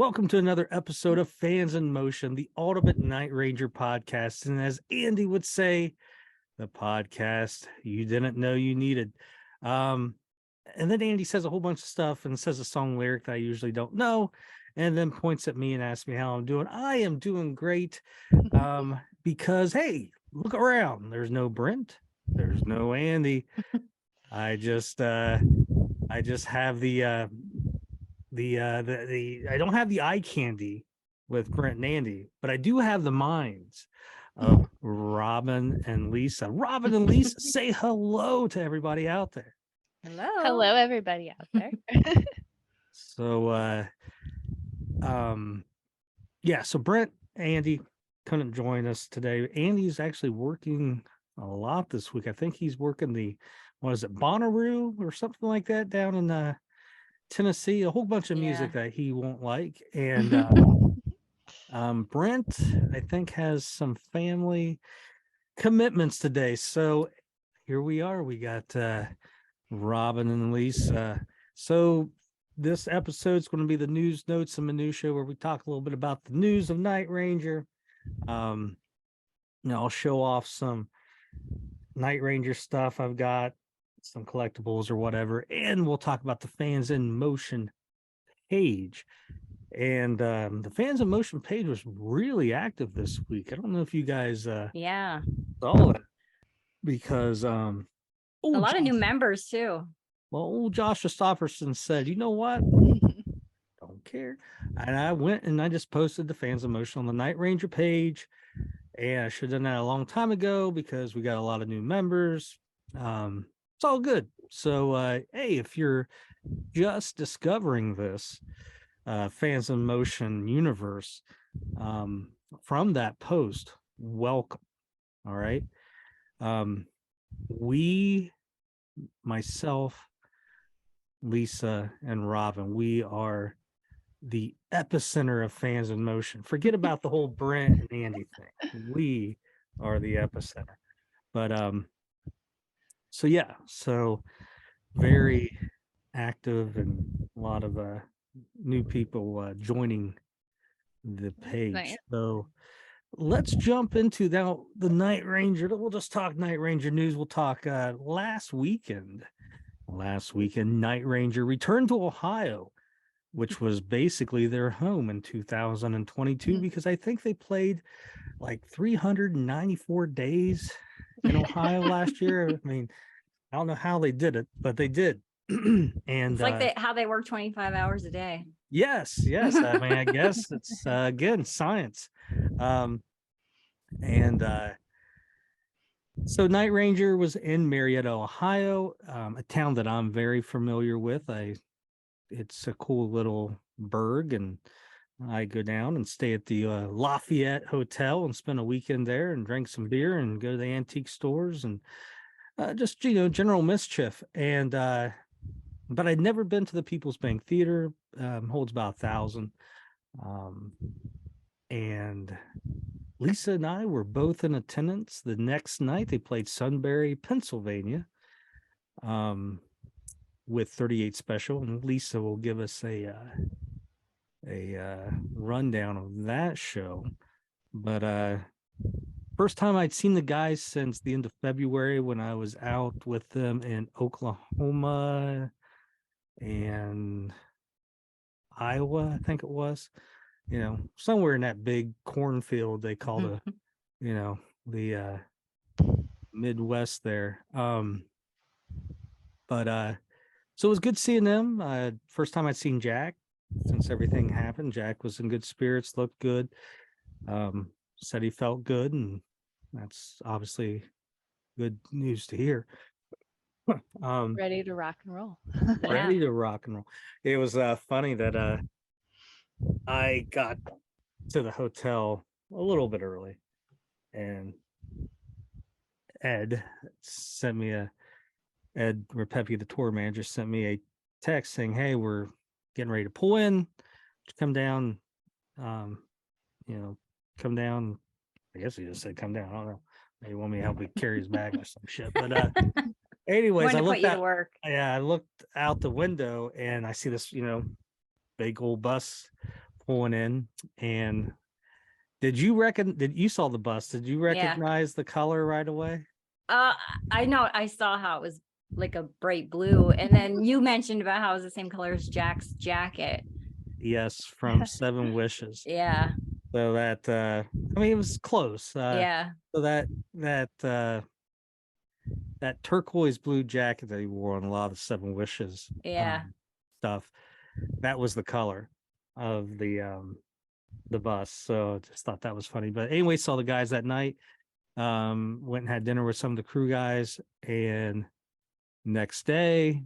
Welcome to another episode of Fans in Motion, the Ultimate Night Ranger podcast. And as Andy would say, the podcast you didn't know you needed. And then Andy says a whole bunch of stuff and says a song lyric that I usually don't know, and then points at me and asks me how I'm doing. I am doing great because, hey, look around. There's no Brent. There's no Andy. I just have the I don't have the eye candy with Brent and Andy, but I do have the minds of Robyn and Lisa. Robyn and Lisa, say hello to everybody out there. Hello, everybody out there. So, so Brent, Andy couldn't join us today. Andy's actually working a lot this week. I think he's working Bonnaroo or something like that down in Tennessee, a whole bunch of music that he won't like. And Brent, I think, has some family commitments today. So here we are. We got Robyn and Lisa. So this episode's going to be the news, notes, and minutia, where we talk a little bit about the news of Night Ranger. I'll show off some Night Ranger stuff I've got, some collectibles or whatever, and we'll talk about the Fans in Motion page. And the Fans in Motion page was really active this week. I don't know if you guys saw it, because a lot of new members too. Well, old Josh Jefferson said, you know what? Don't care. And I went and I just posted the Fans in Motion on the Night Ranger page. And I should have done that a long time ago because we got a lot of new members. It's all good. So, hey, if you're just discovering this Fans in Motion universe from that post, welcome. All right. Myself, Lisa, and Robyn, we are the epicenter of Fans in Motion. Forget about the whole Brent and Andy thing. We are the epicenter. But so very active and a lot of new people joining the page. Nice. So let's jump into now the Night Ranger. We'll just talk Night Ranger news. We'll talk last weekend, Night Ranger returned to Ohio, which was basically their home in 2022, because I think they played like 394 days in Ohio last year. I mean, I don't know how they did it, but they did. And it's like how they work 25 hours a day. Yes. I mean, I guess it's again science. So Night Ranger was in Marietta, Ohio, a town that I'm very familiar with. It's a cool little burg, and I go down and stay at the Lafayette Hotel and spend a weekend there and drink some beer and go to the antique stores and just, general mischief. And but I'd never been to the People's Bank Theater. Holds about 1,000. And Lisa and I were both in attendance the next night. They played Sunbury, Pennsylvania, with 38 Special, and Lisa will give us a rundown of that show. But first time I'd seen the guys since the end of February, when I was out with them in Oklahoma and Iowa, I think it was, somewhere in that big cornfield they call the Midwest there. So it was good seeing them. First time I'd seen Jack since everything happened. Jack was in good spirits, looked good, said he felt good, and that's obviously good news to hear. Ready to rock and roll. Ready to rock and roll. It was funny that I got to the hotel a little bit early, and Ed Repepi, the tour manager, sent me a text saying, hey, we're getting ready to pull in. Come down, come down. I guess he just said come down. I don't know. Maybe want me to help me carry his bag or some shit. But anyways, I looked out the window and I see this, big old bus pulling in. And did you saw the bus? Did you recognize the color right away? I know. I saw how it was like a bright blue, and then you mentioned about how it was the same color as Jack's jacket. Yes, from Seven Wishes. Yeah. So that I mean, it was close. Yeah. So that turquoise blue jacket that he wore on a lot of Seven Wishes Yeah. stuff, that was the color of the bus. So I just thought that was funny. But anyway, saw the guys that night. Went and had dinner with some of the crew guys, and next day,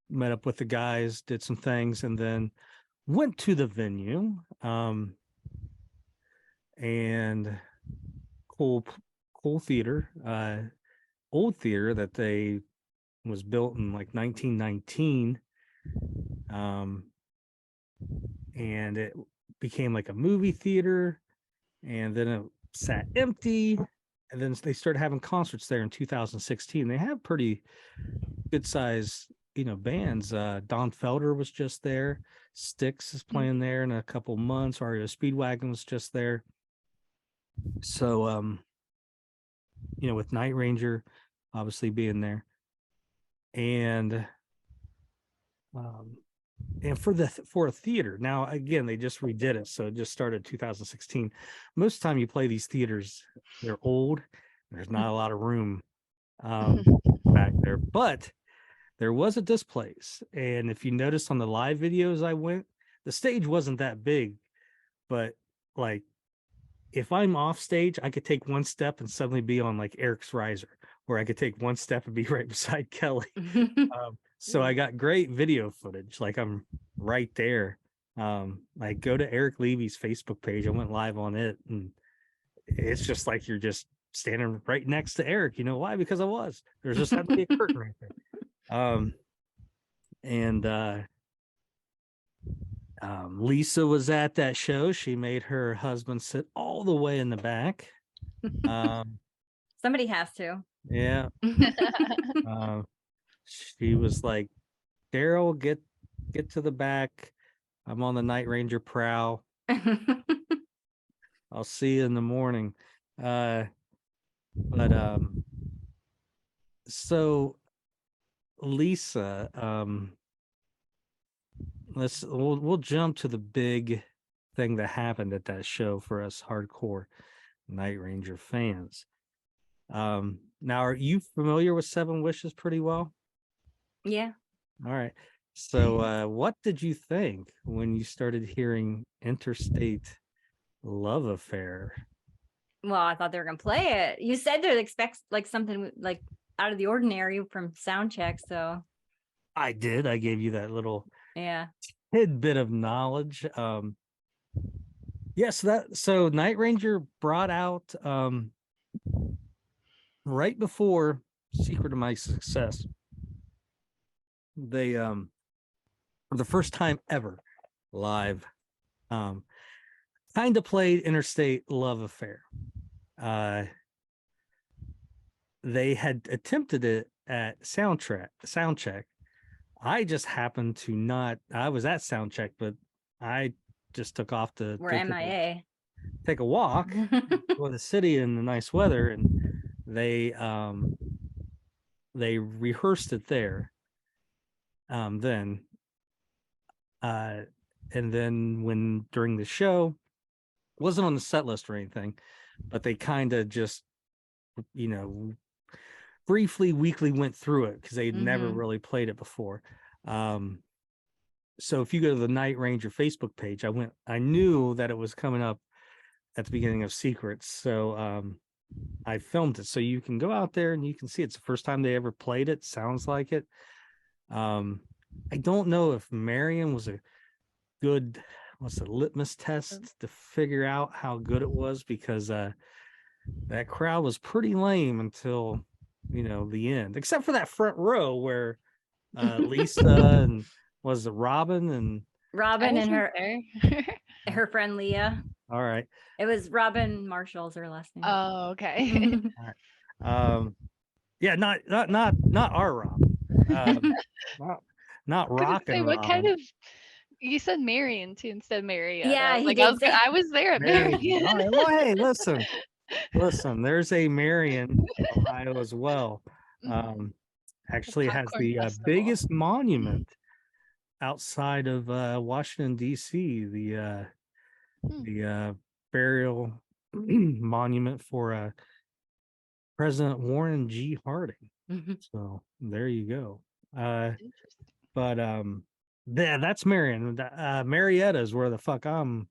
met up with the guys, did some things, and then went to the venue. And cool theater, old theater that they was built in like 1919. And it became like a movie theater, and then it sat empty, and then they started having concerts there in 2016. They have pretty good size, bands. Don Felder was just there. Styx is playing there in a couple months. REO Speedwagon was just there. So with Night Ranger obviously being there, and for a theater. Now again, they just redid it, so it just started 2016. Most of the time you play these theaters, they're old, there's not a lot of room back there, but there was a displays. And if you notice on the live videos I went, the stage wasn't that big, but like if I'm off stage, I could take one step and suddenly be on like Eric's riser, where I could take one step and be right beside Kelly. So I got great video footage. Like I'm right there. Like go to Eric Levy's Facebook page. I went live on it, and it's just like you're just standing right next to Eric. You know why? Because I was. There's just had to be a curtain right there. Lisa was at that show. She made her husband sit all the way in the back. Somebody has to. Yeah. She was like, Daryl, get to the back. I'm on the Night Ranger prowl. I'll see you in the morning. So Lisa, we'll jump to the big thing that happened at that show for us hardcore Night Ranger fans. Now, are you familiar with Seven Wishes pretty well? Yeah. All right. So what did you think when you started hearing Interstate Love Affair? Well, I thought they were gonna play it. You said they'd expect like something like out of the ordinary from sound check, so I did. I gave you that little yeah tidbit of knowledge. Yes, so Night Ranger brought out right before Secret of My Success. They for the first time ever live kind of played Interstate Love Affair. They had attempted it at sound check. I just happened to not. I was at sound check, but I just took off to take a walk for the city in the nice weather, and they rehearsed it there. Then and then when during the show, wasn't on the set list or anything, but they kind of just briefly weekly went through it because they'd never really played it before. So if you go to the Night Ranger Facebook page, I knew that it was coming up at the beginning of Secrets, so I filmed it, so you can go out there and you can see it's the first time they ever played it. Sounds like it. I don't know if Marion was a good litmus test to figure out how good it was, because that crowd was pretty lame until the end, except for that front row where Lisa and was it Robyn and her friend Leah. All right, it was Robyn Marshall's her last name. Oh, okay. All right. Yeah, not our Robyn. not rock and What roll. kind of? You said Marion too instead of Marietta. Yeah, he like did say I was there at Marion. All right. Well, hey, listen. There's a Marion, Ohio, as well. Actually, it has Popcorn the festival. biggest monument outside of Washington D.C. The burial monument for President Warren G. Harding. So there you go. But that's Marion. Marietta is where the fuck I'm.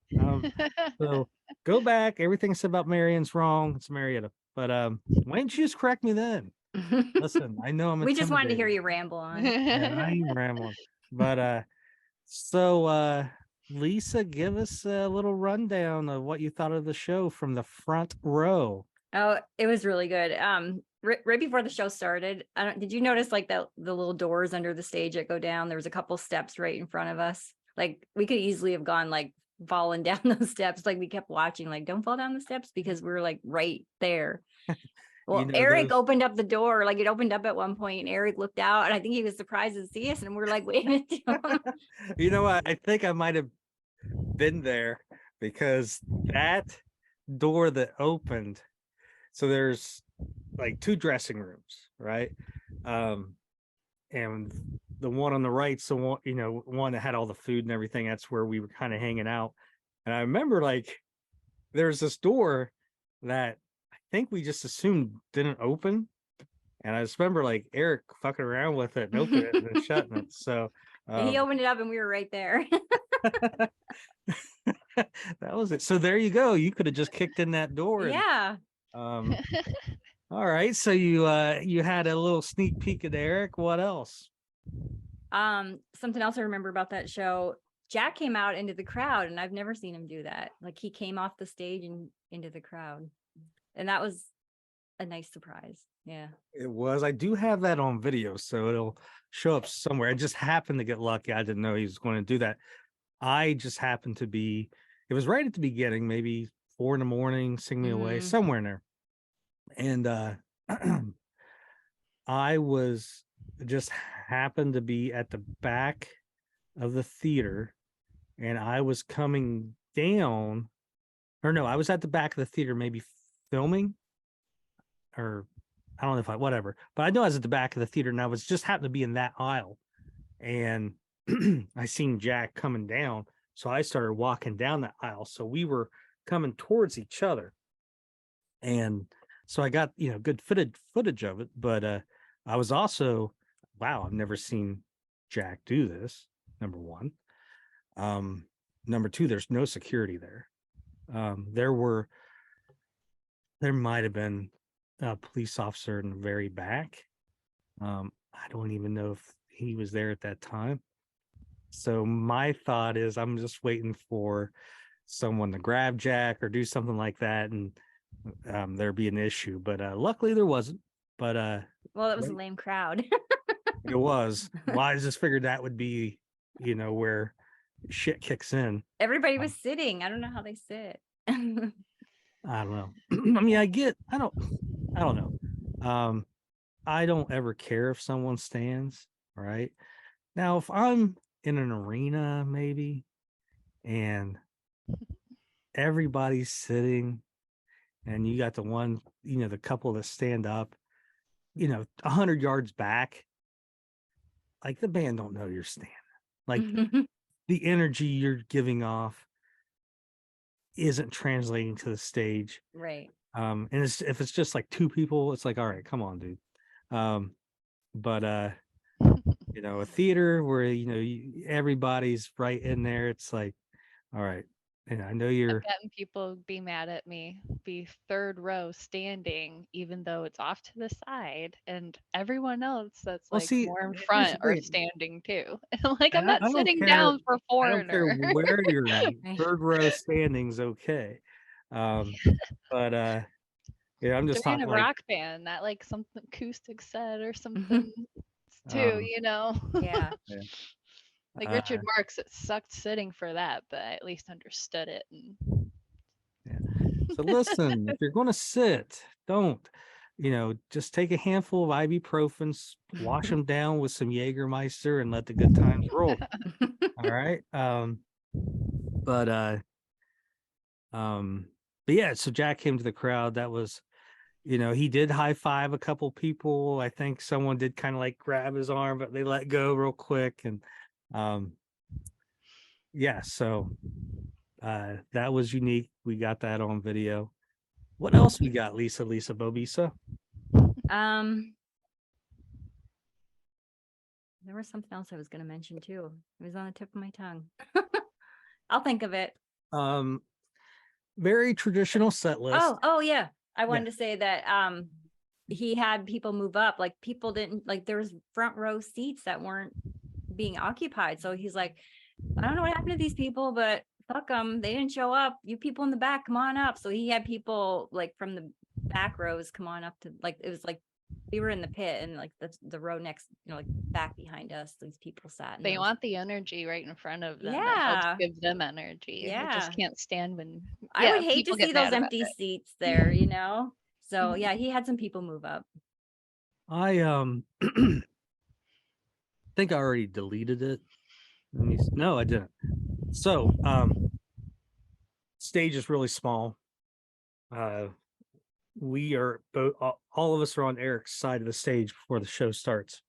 So go back. Everything said about Marion's wrong. It's Marietta. But why didn't you just correct me then? Listen, I know I'm. We just wanted to hear intimidated. you ramble on. Yeah, I ain't rambling. But so Lisa, give us a little rundown of what you thought of the show from the front row. Oh, it was really good. Right before the show started, did you notice like the little doors under the stage that go down? There was a couple steps right in front of us. Like we could easily have gone like falling down those steps. Like we kept watching, like don't fall down the steps because we were like right there. Well, Eric opened up the door, like it opened up at one point, and Eric looked out, and I think he was surprised to see us, and we're like waving to him. You know what? I think I might have been there because that door that opened. So there's like two dressing rooms, right? And the one on the right, so one that had all the food and everything. That's where we were kind of hanging out. And I remember like there's this door that I think we just assumed didn't open. And I just remember like Eric fucking around with it and opening it and then shutting it. So he opened it up and we were right there. That was it. So there you go. You could have just kicked in that door. Yeah. All right. So you had a little sneak peek at Eric. What else? Something else I remember about that show. Jack came out into the crowd, and I've never seen him do that. Like he came off the stage and into the crowd, and that was a nice surprise. Yeah, it was. I do have that on video, so it'll show up somewhere. I just happened to get lucky. I didn't know he was going to do that. I just happened to be. It was right at the beginning, maybe 4 a.m, Sing Me Away, somewhere in there, and I was just happened to be at the back of the theater, and I was coming down, or no, I was at the back of the theater, maybe filming, or I don't know if whatever, but I know I was at the back of the theater, and I was just happened to be in that aisle, and I seen Jack coming down, so I started walking down that aisle. So we were coming towards each other, and so I got good footage of it. But I was also, wow, I've never seen Jack do this. Number one. Number two, there's no security there. There might have been a police officer in the very back. I don't even know if he was there at that time. So my thought is I'm just waiting for someone to grab Jack or do something like that, and there'd be an issue. But luckily there wasn't. But well, it was a lame crowd. It was. Well, I just figured that would be, where shit kicks in. Everybody was sitting. I don't know how they sit. I don't know. I mean, I don't know. I don't ever care if someone stands, right? Now, if I'm in an arena, maybe, and everybody's sitting, and you got the couple that stand up, 100 yards back, like the band don't know you're standing. Like the energy you're giving off isn't translating to the stage. Right. And if it's just like two people, it's like, all right, come on, dude. But a theater where everybody's right in there, it's like, all right. And I know you're getting people be mad at me, be third row standing, even though it's off to the side, and everyone else that's more in front are standing too. Like I'm not sitting down for foreigner. I don't care where you're at. Third row standing's okay. But I'm just during talking a rock band, that like something acoustic set or something too, Yeah. Like Richard Marx, it sucked sitting for that, but I at least understood it. So listen, if you're going to sit, don't. just take a handful of ibuprofen, wash them down with some Jägermeister, and let the good times roll. All right. But yeah, so Jack came to the crowd. That was, he did high five a couple people. I think someone did kind of like grab his arm, but they let go real quick. And yeah, so that was unique. We got that on video. What else we got, Lisa Bobisa? There was something else I was going to mention too. It was on the tip of my tongue. I'll think of it. Very traditional set list. Oh yeah. I wanted to say that he had people move up. Like people didn't there was front row seats that weren't being occupied. So he's like, I don't know what happened to these people, but fuck them. They didn't show up. You people in the back, come on up. So he had people like from the back rows come on up to it was like we were in the pit and like the row next, like back behind us, these people sat. They want the energy right in front of them. Yeah. It helps give them energy. Yeah. I just can't stand when I would hate to see those empty seats there, So yeah, he had some people move up. I think I already deleted it. No, I didn't. So stage is really small. We are both, all of us are on Eric's side of the stage before the show starts.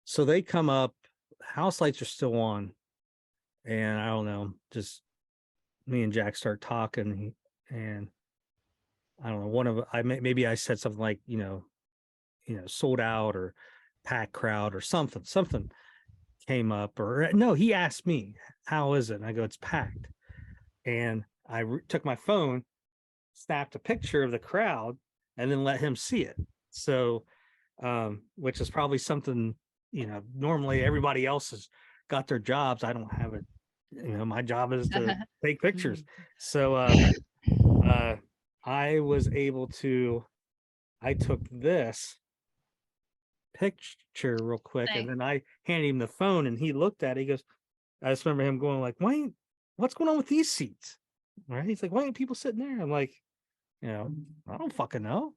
So they come up, house lights are still on, and I don't know, just me and Jack start talking, and I don't know, maybe I said something like, sold out or packed crowd or something came up, or no, he asked me, how is it? And I go, it's packed. And I took my phone, snapped a picture of the crowd, and then let him see it. So, which is probably something, normally everybody else has got their jobs. I don't have it. My job is to take pictures. So, I was able to, I took this picture real quick, and then I handed him the phone, and he looked at it. He goes, I just remember him going like, what's going on with these seats? Right? He's like, why ain't people sitting there? I'm like, I don't fucking know.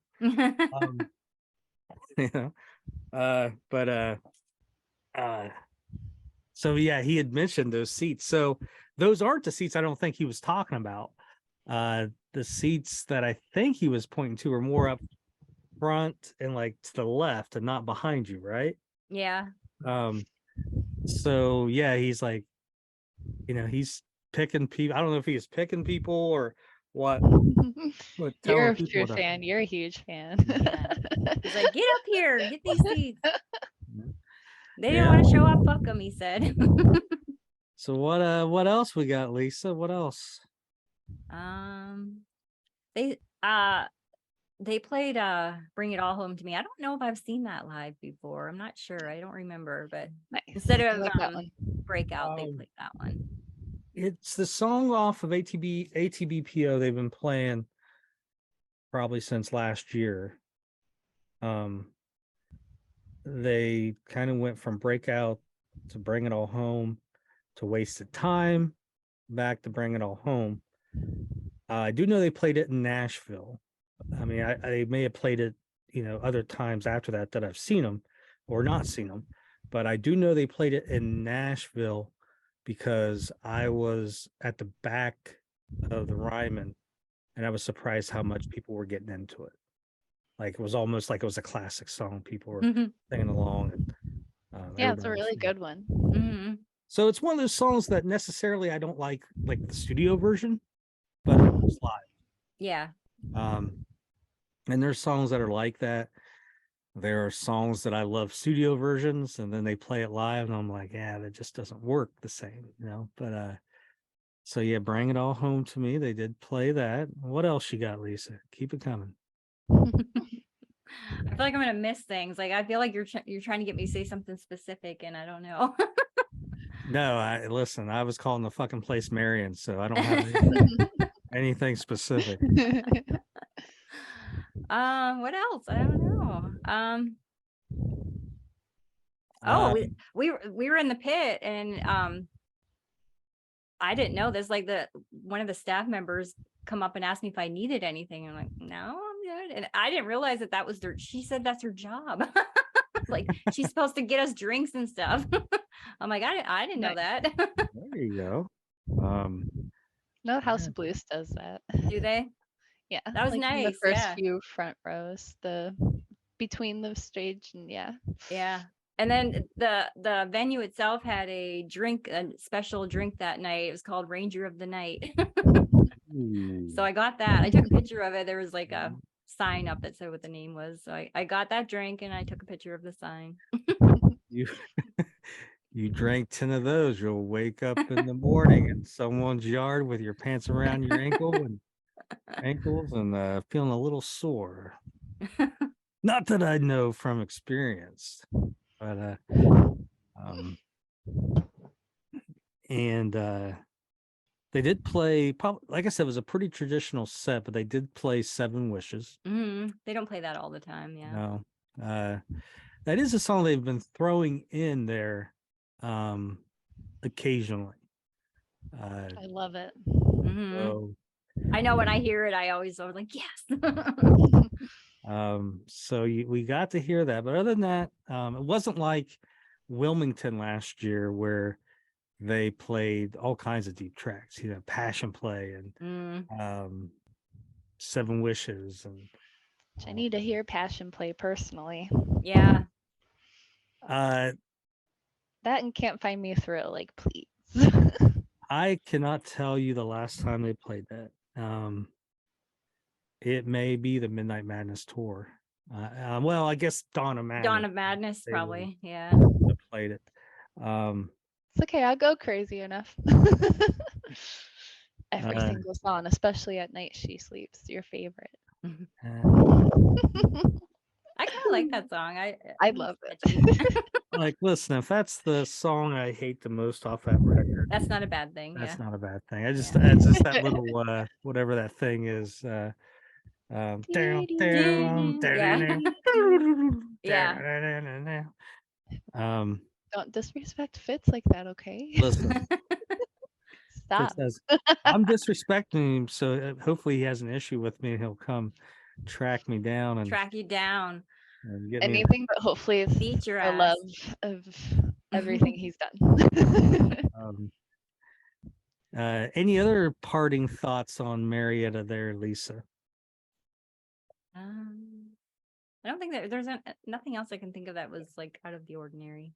So yeah, he had mentioned those seats. So those aren't the seats I don't think he was talking about. The seats that I think he was pointing to are more up front and like to the left and not behind you, right? Yeah. So yeah, he's like, he's picking people. I don't know if he's picking people or what. You're a true fan. You're a huge fan. Yeah. He's like, get up here, get these seats. They didn't want to show up. Fuck them, he said. So what else we got, Lisa? What else? They played Bring It All Home to Me. I don't know if I've seen that live before. I'm not sure. I don't remember, but instead of Breakout, they played that one. It's the song off of ATBPO they've been playing probably since last year. They kind of went from Breakout to Bring It All Home to Wasted Time, back to Bring It All Home. I do know they played it in Nashville. I mean, I may have played it, other times after that I've seen them or not seen them, but I do know they played it in Nashville because I was at the back of the Ryman and I was surprised how much people were getting into it. Like it was almost like it was a classic song. People were singing along. And, yeah, it's a really good one. Mm-hmm. So it's one of those songs that necessarily I don't like the studio version, but it's live. Yeah. And there's songs that are like that. There are songs that I love studio versions, and then they play it live, and I'm like, yeah, that just doesn't work the same, But so yeah, Bring It All Home to Me. They did play that. What else you got, Lisa? Keep it coming. I feel like I'm gonna miss things. Like I feel like you're trying to get me to say something specific, and I don't know. No, listen. I was calling the fucking place Marion, so I don't have anything specific. What else? I don't know. We were in the pit, and I didn't know this. Like one of the staff members come up and asked me if I needed anything. I'm like, no, did. And I didn't realize that was she said that's her job. Like she's supposed to get us drinks and stuff. I'm like, I didn't know that. There you go. No, House of Blues does that. Do they? Yeah. That was like nice. The first few front rows, between the stage and yeah. And then the venue itself had a special drink that night. It was called Ranger of the Night. So I got that. I took a picture of it. There was like a sign up that said what the name was. So I got that drink and I took a picture of the sign. You drank 10 of those, you'll wake up in the morning in someone's yard with your pants around your ankles and feeling a little sore. Not that I know from experience, but they did play, like I said, it was a pretty traditional set, but they did play Seven Wishes. They don't play that all the time. Yeah. No. That is a song they've been throwing in there occasionally. I love it. So, I know when I hear it, I always like, yes. So we got to hear that, but other than that, it wasn't like Wilmington last year where they played all kinds of deep tracks, Passion Play and Seven Wishes, and I need to hear Passion Play personally. Yeah. That and Can't Find Me Thrill, like, please. I cannot tell you the last time they played that. It may be the Midnight Madness tour. Well, I guess Dawn of Madness, probably. Yeah. Played it. It's okay. I go crazy enough. Every single song, especially At Night She Sleeps, your favorite. I kind of like that song. I love it. Like, listen, if that's the song I hate the most off that record, that's not a bad thing. That's not a bad thing. It's just that little whatever that thing is. Don't disrespect Fitz like that, okay? Listen. Stop. Says, I'm disrespecting him, so hopefully he has an issue with me and he'll come track me down and track you down. And get anything but hopefully it's a love of everything he's done. Any other parting thoughts on Marietta there, Lisa? I don't think that there's nothing else I can think of that was like out of the ordinary.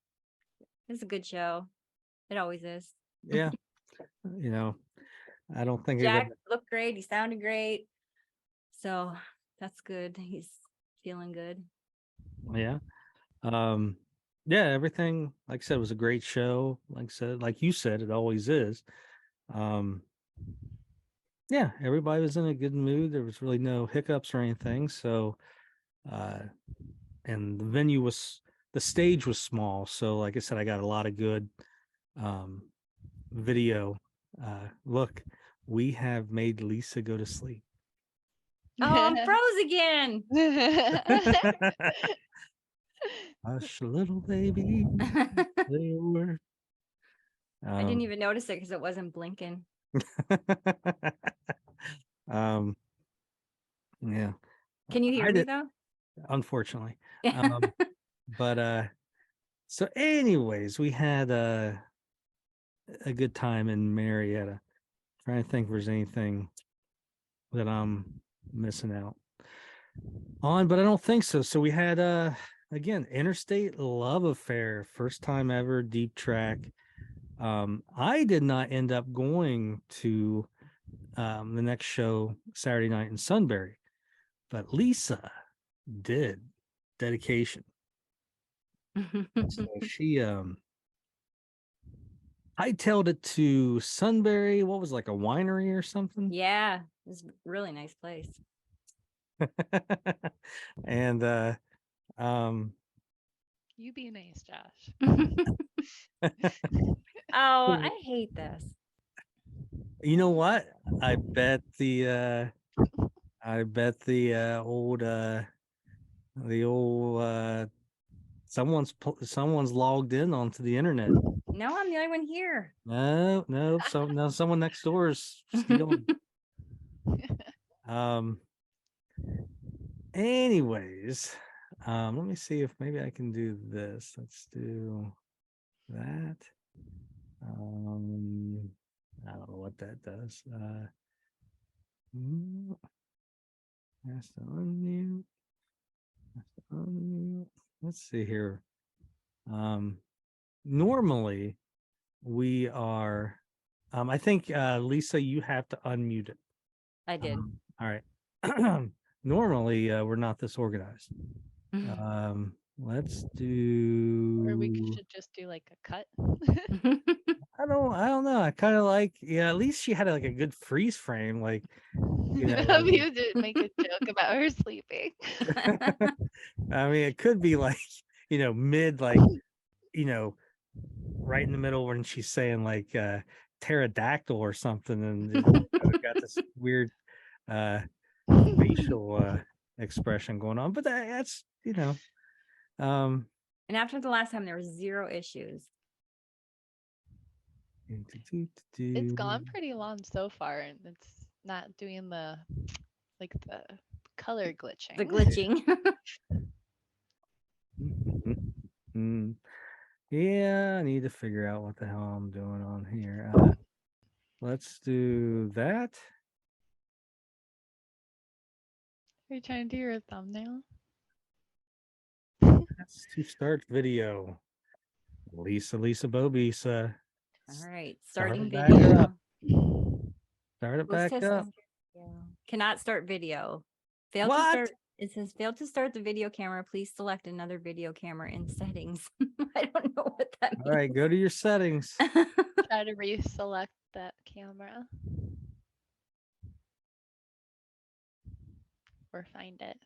It's a good show. It always is. Yeah. I don't think Jack looked great. He sounded great. So that's good. He's feeling good. Yeah. Yeah, everything, like I said, was a great show. Like you said, it always is. Yeah, everybody was in a good mood. There was really no hiccups or anything. So, and the stage was small. So, like I said, I got a lot of good video. Look, we have made Lisa go to sleep. Oh, I'm froze again. Hush, little baby. They were. I didn't even notice it because it wasn't blinking. Yeah. Can you hear me though? Unfortunately. But so anyways, we had a good time in Marietta. Trying to think if there's anything that I'm missing out on, but I don't think so. So we had again, Interstate Love Affair, first time ever deep track. I did not end up going to the next show Saturday night in Sunbury, but Lisa did. Dedication. So she hightailed it to Sunbury. What was it, like a winery or something? Yeah, it's a really nice place. And you be nice, Josh. Oh, I hate this. You know what? I bet the old someone's logged in onto the internet. No, I'm the only one here. No, someone next door is stealing. Anyways, let me see if maybe I can do this. Let's do that. I don't know what that does. Has to unmute. Let's see here. Normally we are I think Lisa, you have to unmute it. I did. All right. Normally we're not this organized. Let's do, or we should just do like a cut. I don't know. I kind of like, at least she had like a good freeze frame, like, You did make a joke about her sleeping. I mean, it could be like, mid, like, right in the middle when she's saying like pterodactyl or something, and got this weird facial expression going on. But that's and after the last time, there were 0 issues. It's gone pretty long so far, and it's not doing the color glitching. The glitching. Yeah, I need to figure out what the hell I'm doing on here. Let's do that. Are you trying to do your thumbnail? That's to start video. Lisa Bobisa. All right, starting Start video. Start it back up. Cannot start video. Failed to start. It says failed to start the video camera. Please select another video camera in settings. I don't know what that means. All right, go to your settings. Try to reselect that camera. Or find it.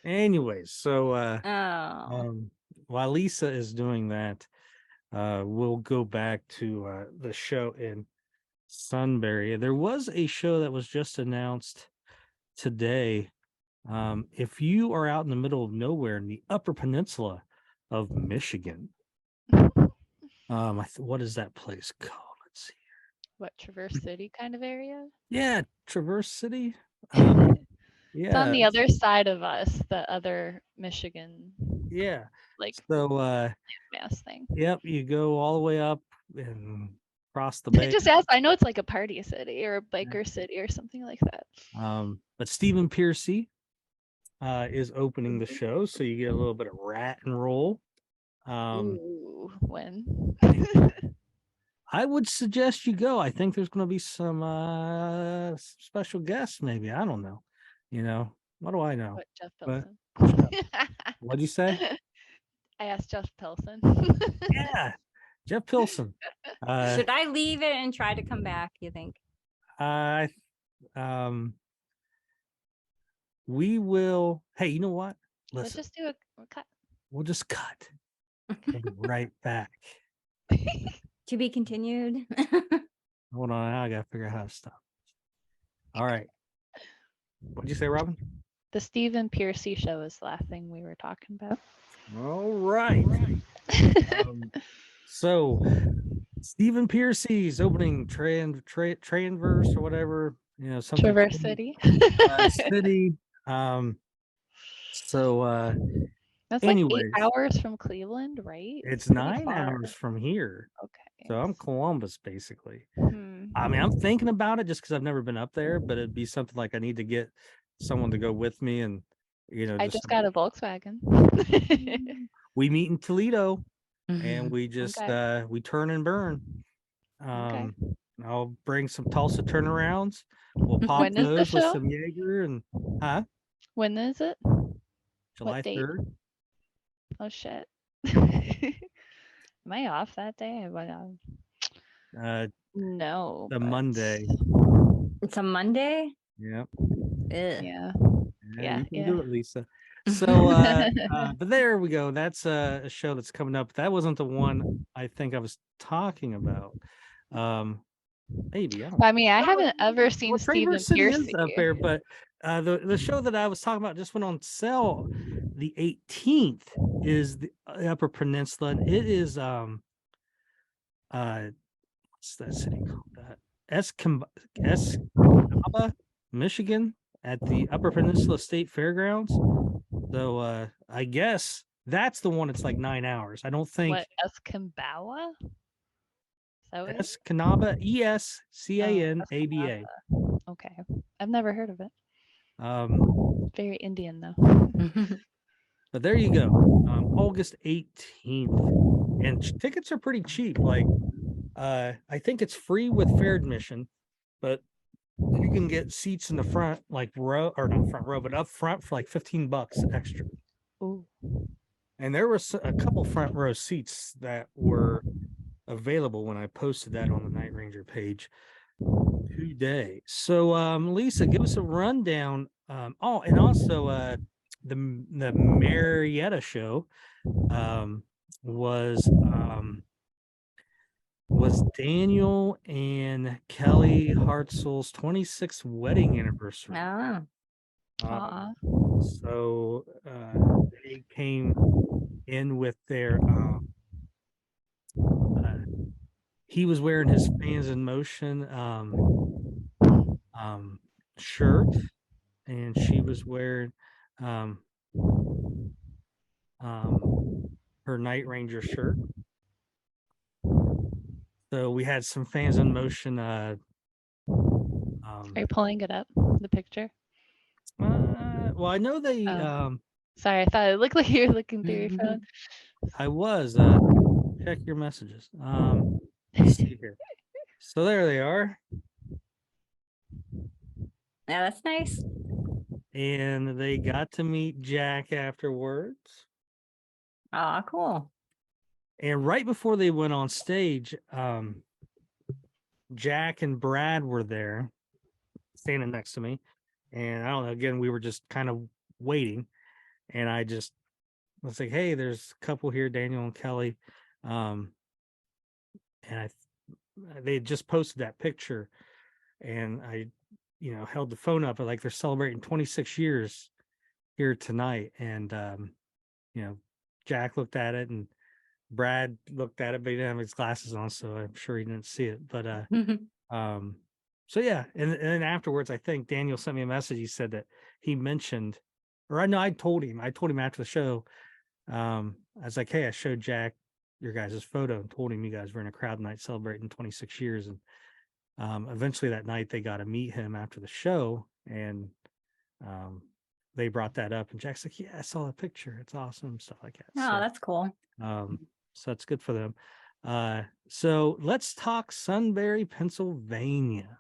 Anyways, so oh. While Lisa is doing that, we'll go back to the show in Sunbury. There was a show that was just announced today. If you are out in the middle of nowhere in the Upper Peninsula of Michigan, what is that place called? Let's see here. What, Traverse City kind of area? Yeah, Traverse City. Yeah, it's on the other side of us, the other Michigan. Yeah, like so mass thing. Yep, you go all the way up and cross the bay. I just asked. I know it's like a party city or a biker city or something like that. But Stephen Piercy is opening the show, so you get a little bit of rat and roll. Ooh, when? I would suggest you go. I think there's going to be some special guests, maybe. I don't know. What do I know? What, Jeff Pilson? What'd you say? I asked Jeff Pilson. Yeah, Jeff Pilson. Should I leave it and try to come back, you think? We will. Hey, you know what? Let's just do a cut. We'll just cut. We'll be right back. To be continued. Hold on, I gotta figure out how to stop. All right. What'd you say, Robyn? The Stephen Piercy show is the last thing we were talking about. All right. So Stephen Piercy's opening Transverse or whatever, something. Traverse City. City. So that's anyways, like 8 hours from Cleveland, right? It's 9 hours from here. Okay. So I'm Columbus, basically. I mean, I'm thinking about it just because I've never been up there, but it'd be something like I need to get someone to go with me, and I just got a Volkswagen. We meet in Toledo, and we just we turn and burn. I'll bring some Tulsa turnarounds. We'll pop those with some Jaeger and When is it? July 3rd. Oh shit. Am I off that day? No. The Monday. It's a Monday? Yeah. Yeah. You can do it, Lisa. So but there we go. That's a show that's coming up. That wasn't the one I think I was talking about. Maybe I haven't ever seen Stephen Piercy up there, but the show that I was talking about just went on sale. The 18th is the Upper Peninsula, and it is what's that city called? Escanaba, Michigan, at the Upper Peninsula State Fairgrounds. So I guess that's the one that's like 9 hours. I don't think. What, Escanaba? Escanaba, Escanaba. Okay, I've never heard of it. Very Indian though. But there you go. August 18th, and tickets are pretty cheap. Like, I think it's free with fair admission, but you can get seats in the front, like row, or not front row, but up front for like $15 extra. Ooh. And there was a couple front row seats that were available when I posted that on the Night Ranger page today. So, Lisa, give us a rundown. And also, the Marietta show was Daniel and Kelly Hartzell's 26th wedding anniversary. So they came in with their he was wearing his Fans in Motion shirt, and she was wearing her Night Ranger shirt. So we had some Fans in Motion. Are you pulling it up, the picture? Well, I know they. Sorry, I thought it looked like you were looking through your phone. I was. Check your messages. Let's see here. So there they are. Yeah, that's nice. And they got to meet Jack afterwards. Ah, cool. And right before they went on stage, Jack and Brad were there, standing next to me. And I don't know, again, we were just kind of waiting. And I was like, hey, there's a couple here, Daniel and Kelly. And they had just posted that picture, and I, held the phone up, like they're celebrating 26 years here tonight. And, Jack looked at it and Brad looked at it, but he didn't have his glasses on, so I'm sure he didn't see it. But, so yeah. And then afterwards, I think Daniel sent me a message. He said that he mentioned, or I know I told him after the show, I was like, hey, I showed Jack your guys' photo and told him you guys were in a crowd night celebrating 26 years. And eventually that night they got to meet him after the show, and they brought that up, and Jack's like, yeah, I saw the picture. It's awesome. Stuff like that. Oh, that's cool. So that's good for them. So let's talk Sunbury, Pennsylvania.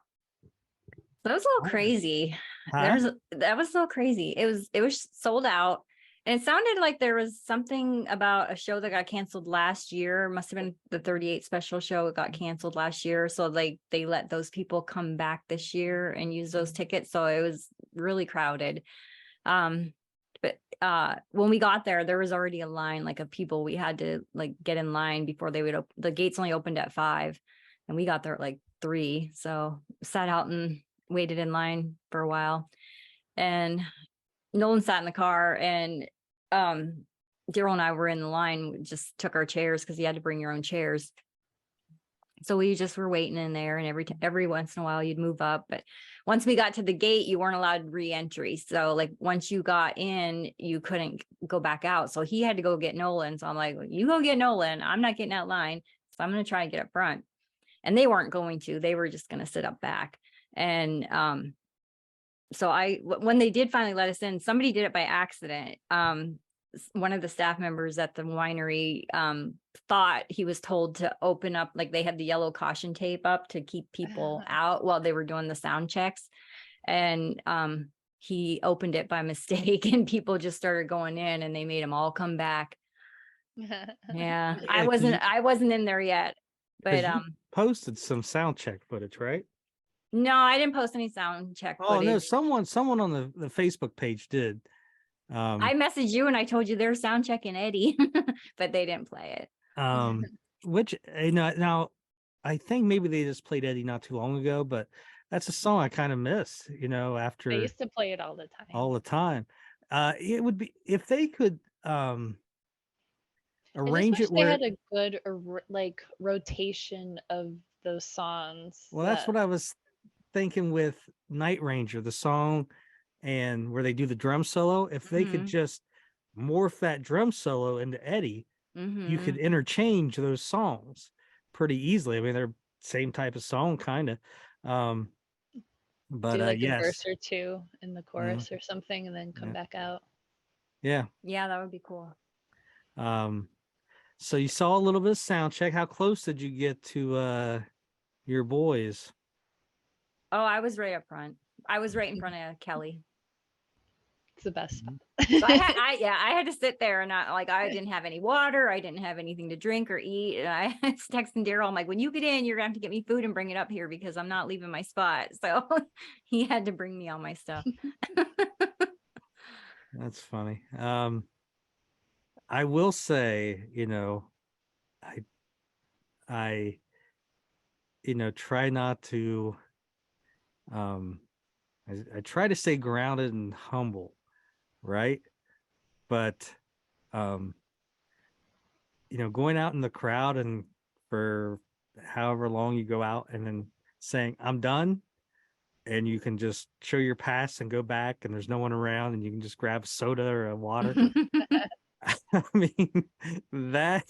That was a little crazy. That was so crazy. It was sold out. And it sounded like there was something about a show that got canceled last year. It must have been the 38 special show. It got canceled last year. So they let those people come back this year and use those tickets. So it was really crowded. But when we got there was already a line, like, of people. We had to get in line before they would the gates only opened at 5, and we got there at 3. So sat out and waited in line for a while. And Nolan sat in the car, and Daryl and I were in the line. We just took our chairs because you had to bring your own chairs. So we just were waiting in there, and every once in a while you'd move up. But once we got to the gate, you weren't allowed re-entry. So once you got in, you couldn't go back out. So he had to go get Nolan. So I'm like, you go get Nolan. I'm not getting out line. So I'm going to try and get up front. And they weren't going to. They were just going to sit up back. And so when they did finally let us in, somebody did it by accident. One of the staff members at the winery thought he was told to open up, they had the yellow caution tape up to keep people out while they were doing the sound checks. And he opened it by mistake, and people just started going in, and they made them all come back. Yeah, I wasn't in there yet, but you posted some sound check footage, right? No, I didn't post any sound check footage. Oh no, someone on the Facebook page did. I messaged you and I told you they're sound checking Eddie, but they didn't play it. Which now I think maybe they just played Eddie not too long ago, but that's a song I kind of miss. After they used to play it all the time. All the time. It would be if they could arrange it where they had a good rotation of those songs. Well, that's what I was thinking with Night Ranger, the song, and where they do the drum solo. If they could just morph that drum solo into Eddie, you could interchange those songs pretty easily. I mean, they're same type of song, kind of. But do like a yes, verse or two in the chorus or something, and then come back out. Yeah, that would be cool. So you saw a little bit of sound check. How close did you get to your boys? Oh, I was right up front. I was right in front of Kelly. It's the best. So I had to sit there, and I didn't have any water. I didn't have anything to drink or eat. And I was texting Daryl. I'm like, when you get in, you're gonna have to get me food and bring it up here because I'm not leaving my spot. So he had to bring me all my stuff. That's funny. I will say, I try not to, I try to stay grounded and humble, right? But, going out in the crowd and for however long you go out and then saying, I'm done, and you can just show your pass and go back and there's no one around and you can just grab soda or a water. I mean, that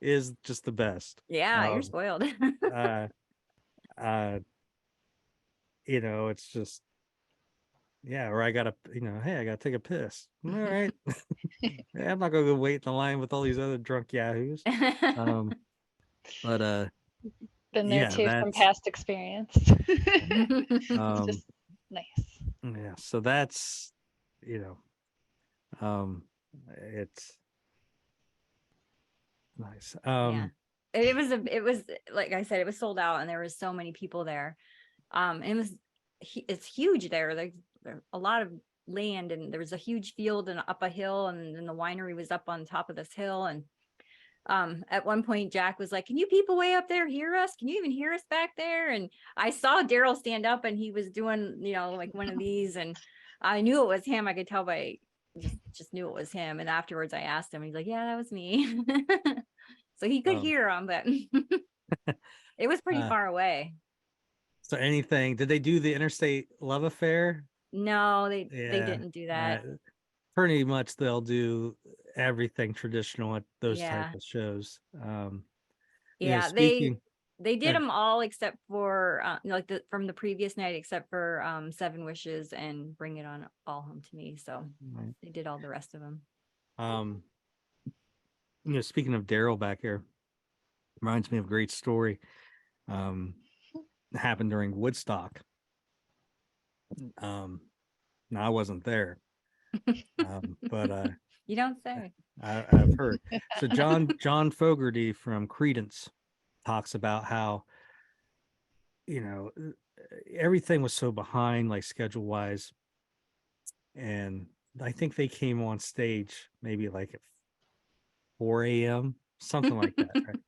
is just the best. Yeah, you're spoiled. It's just, or I gotta, hey, I gotta take a piss. All right. Yeah, I'm not gonna go wait in the line with all these other drunk yahoos. But been there too from past experience. It's just nice. Yeah, so that's it's nice. It was like I said, it was sold out and there was so many people there. It's huge there. There's a lot of land and there was a huge field and up a hill, and then the winery was up on top of this hill. And at one point Jack was like, can you people way up there hear us? Can you even hear us back there? And I saw Daryl stand up and he was doing, like one of these, and I knew it was him. I could tell by just knew it was him. And afterwards I asked him, he's like, yeah, that was me. So he could hear him, but it was pretty far away. So did they do the interstate love affair? No, they didn't do that. Pretty much they'll do everything traditional at those type of shows. They did them all except for from the previous night, except for 7 Wishes and Bring It On All Home to Me. So they did all the rest of them. Speaking of Daryl back here, reminds me of a great story. Happened during Woodstock. Now I wasn't there, but you don't say. I've heard. So John Fogerty from Creedence talks about how everything was so behind, like schedule wise, and I think they came on stage maybe like at 4 a.m. something like that, right?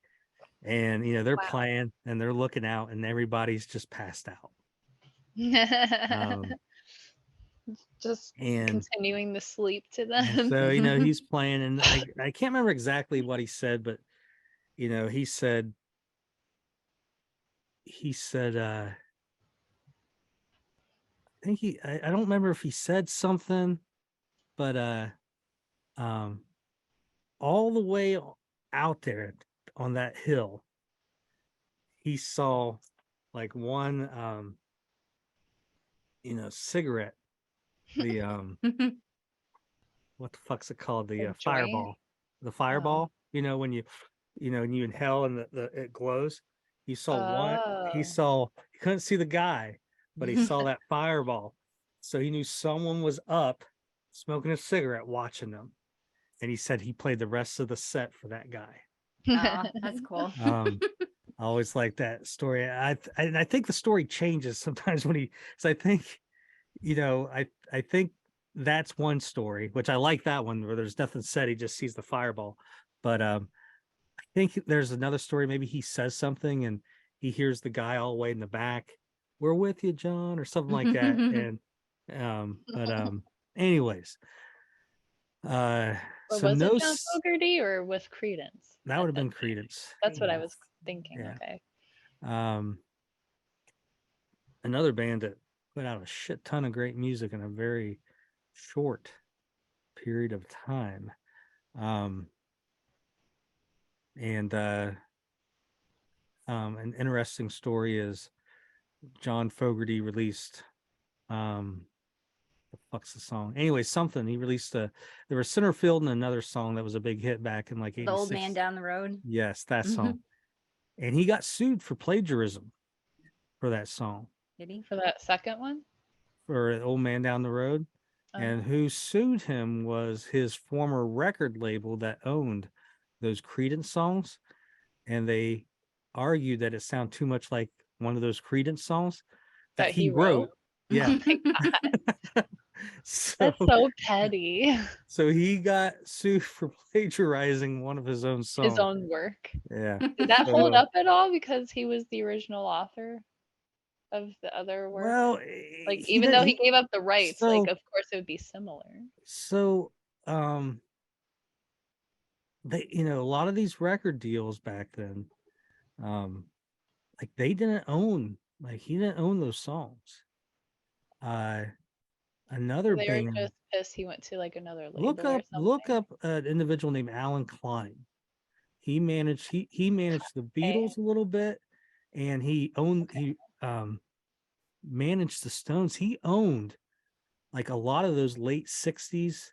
And they're playing and they're looking out and everybody's just passed out. Just continuing to sleep to them. So he's playing, and I can't remember exactly what he said, but he said I think I don't remember if he said something, but all the way out there on that hill, he saw like one cigarette, the what the fuck's it called, the fireball, when you you inhale and it glows. He saw he couldn't see the guy, but he saw that fireball, so he knew someone was up smoking a cigarette watching them, and he said he played the rest of the set for that guy. Oh, that's cool. I always like that story. I think the story changes sometimes because I think, I think that's one story, which I like that one where there's nothing said. He just sees the fireball. But I think there's another story. Maybe he says something and he hears the guy all the way in the back. We're with you, John, or something like that. And anyways, so was it John Fogerty or with Creedence? That would have been Creedence. That's what I was thinking. Yeah. Okay. Another band that put out a shit ton of great music in a very short period of time. And an interesting story is John Fogerty released the fuck's the song? Anyway, something he released there was Centerfield and another song that was a big hit back in like 86. The Old Man Down the Road. Yes, that song. And he got sued for plagiarism for that song. Did he? For that second one? For Old Man Down the Road. And who sued him was his former record label that owned those Creedence songs. And they argued that it sounded too much like one of those Creedence songs that he wrote. Yeah. So, that's so petty. So he got sued for plagiarizing one of his own songs. His own work. Yeah. Did that hold up at all because he was the original author of the other work? Well, like even though he gave up the rights, like of course it would be similar. So they, you know, a lot of these record deals back then, like they didn't own, like he didn't own those songs. Another they band, were just pissed he went to like another label. Look up an individual named Alan Klein. He managed the Beatles a little bit, and he managed the Stones. He owned like a lot of those late 60s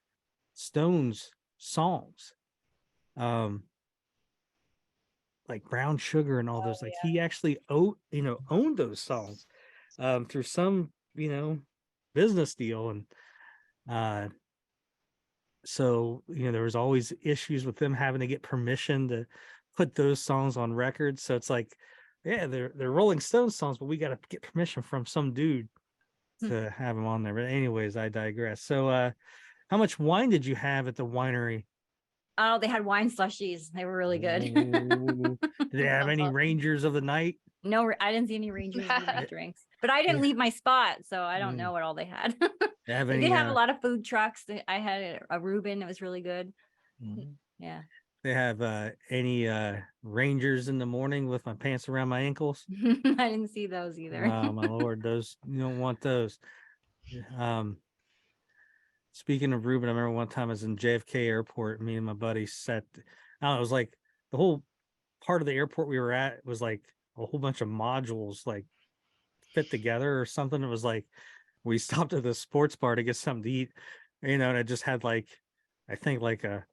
Stones songs. Like Brown Sugar and all those. Like he actually owned those songs through some, business deal. And so, there was always issues with them having to get permission to put those songs on record. So it's like, yeah, they're Rolling Stones songs, but we got to get permission from some dude to have them on there. But anyways, I digress. So how much wine did you have at the winery? Oh, they had wine slushies. They were really good. Did they have any Rangers of the Night? No, I didn't see any Rangers of the Night drinks. But I didn't leave my spot, so I don't know what all they had. They did have a lot of food trucks. I had a Robyn. It was really good. Yeah. They have any Rangers in the morning with my pants around my ankles? I didn't see those either. Oh, my Lord. Those, you don't want those. Speaking of Robyn, I remember one time I was in JFK airport. Me and my buddy sat, I don't know, it was like the whole part of the airport we were at was like a whole bunch of modules like fit together or something. It was like we stopped at the sports bar to get something to eat, and it just had like, I think like a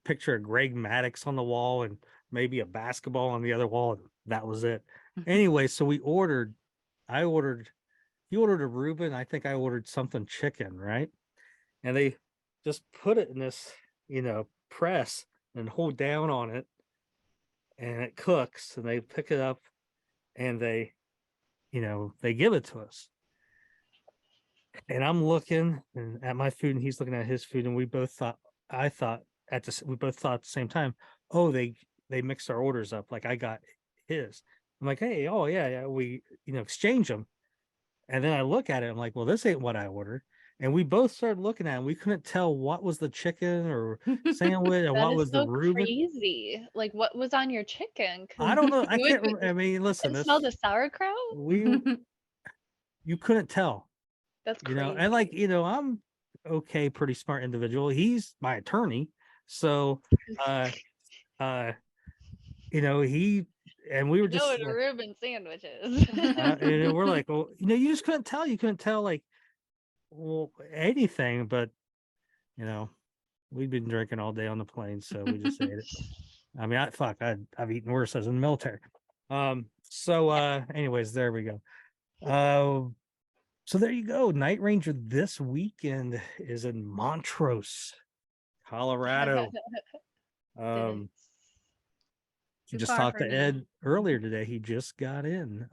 picture of Greg Maddux on the wall and maybe a basketball on the other wall. That was it. Anyway, so he ordered a Robyn. I think I ordered something chicken, right? And they just put it in this, press and hold down on it, and it cooks, and they pick it up and they give it to us. And I'm looking at my food and he's looking at his food, and we both thought at the same time, oh, they mixed our orders up. Like I got his. I'm like, hey, oh yeah, we exchange them. And then I look at it, I'm like, well, this ain't what I ordered. And we both started looking at it, and we couldn't tell what was the chicken or sandwich and what was the Robyn. Crazy. Like what was on your chicken? I don't know. I can't remember. I mean, listen, smell the sauerkraut? You couldn't tell. That's crazy. And like, I'm okay, pretty smart individual. He's my attorney. So he and we were just what a Robyn sandwich is. and we're like, well, you just couldn't tell. You couldn't tell like anything, but we'd been drinking all day on the plane, so we just ate it. I mean, I've eaten worse as in the military. Anyways, there we go. So there you go. Night Ranger this weekend is in Montrose, Colorado. Just talked to Ed earlier today. He just got in.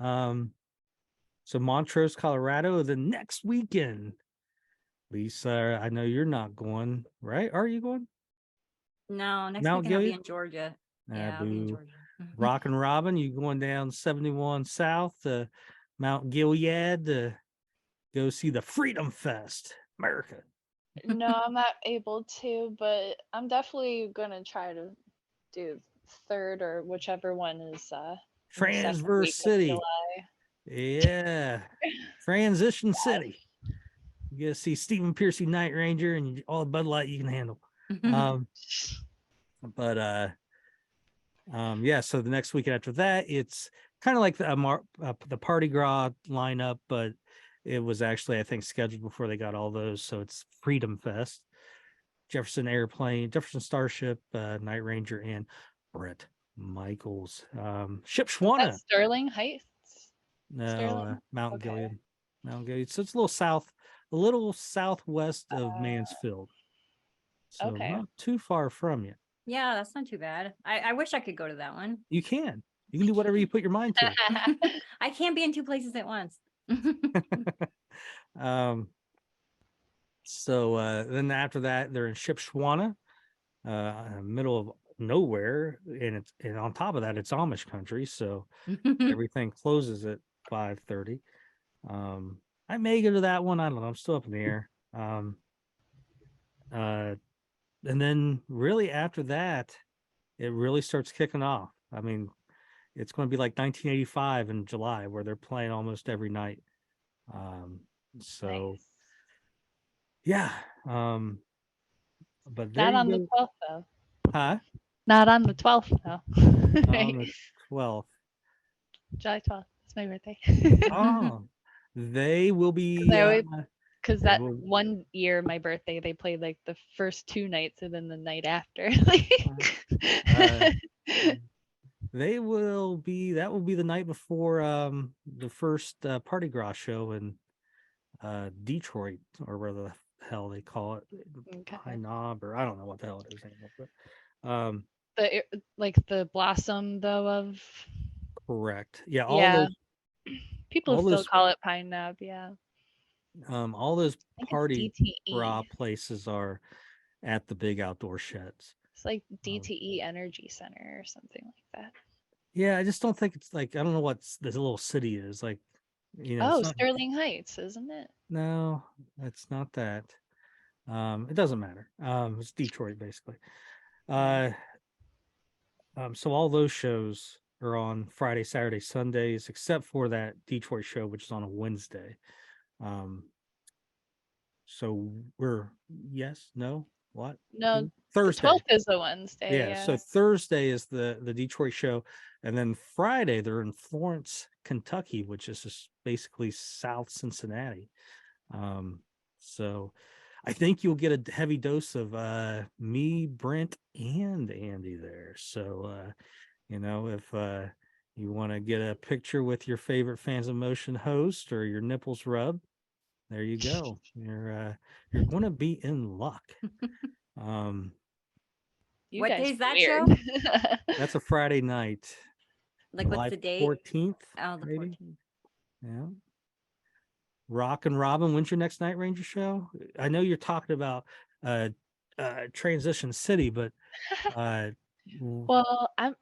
So Montrose, Colorado, the next weekend. Lisa, I know you're not going, right? Are you going? No, next weekend I'll be in Georgia. Yeah, I'll be in Georgia. Rock and Robyn, you going down 71 South to Mount Gilead to go see the Freedom Fest, America. No, I'm not able to, but I'm definitely gonna try to do third or whichever one is Transverse City. Yeah. Transition City. You get to see Stephen Piercy Night Ranger and all the Bud Light you can handle. Yeah, so the next weekend after that, it's kind of like the Parti Gras lineup, but it was actually, I think, scheduled before they got all those. So it's Freedom Fest, Jefferson Starship, Night Ranger, and Bret Michaels. Ship Schwana. Sterling Heights? No, Mount Gilead. Mount Gilead. So it's a little southwest of Mansfield. So not too far from you. Yeah, that's not too bad. I wish I could go to that one. You can do whatever you put your mind to. I can't be in two places at once. So then after that, they're in Shipshewana, middle of nowhere, and on top of that, it's Amish country, so everything closes at 5:30. I may go to that one. I don't know. I'm still up in the air. And then really after that, it really starts kicking off. I mean, it's going to be like 1985 in July, where they're playing almost every night. Nice. Yeah. But not on the 12th though. Huh? Not on the 12th though. On the 12th. July 12th. It's my birthday. Oh, they will be. Because that one year, my birthday, they played like the first 2 nights and then the night after. They will be. That will be the night before the first Parti Gras show in Detroit, or whatever the hell they call it, High Knob, or I don't know what the hell it is anymore. But the blossom though of. Correct. Yeah. People still call it Pine Knob. Yeah. All those Parti Gras places are at the big outdoor sheds. It's like DTE Energy Center or something like that. Yeah, I just don't think it's like, I don't know what this little city is like. Sterling Heights, isn't it? No, it's not that. It doesn't matter. It's Detroit basically. So all those shows are on Friday, Saturday, Sundays, except for that Detroit show, which is on a Wednesday. So what? No, Thursday. The 12th is a Wednesday. Yeah. So Thursday is the Detroit show, and then Friday they're in Florence, Kentucky, which is just basically South Cincinnati. So I think you'll get a heavy dose of me, Brent, and Andy there. So if you want to get a picture with your favorite Fans of Motion host or your nipples rubbed, there you go. You're going to be in luck. What day is that show? That's a Friday night. Like July what's the date? 14th. Oh, the 14th. Yeah. Rock and Robyn, when's your next Night Ranger show? I know you're talking about Transition City, but well, I'm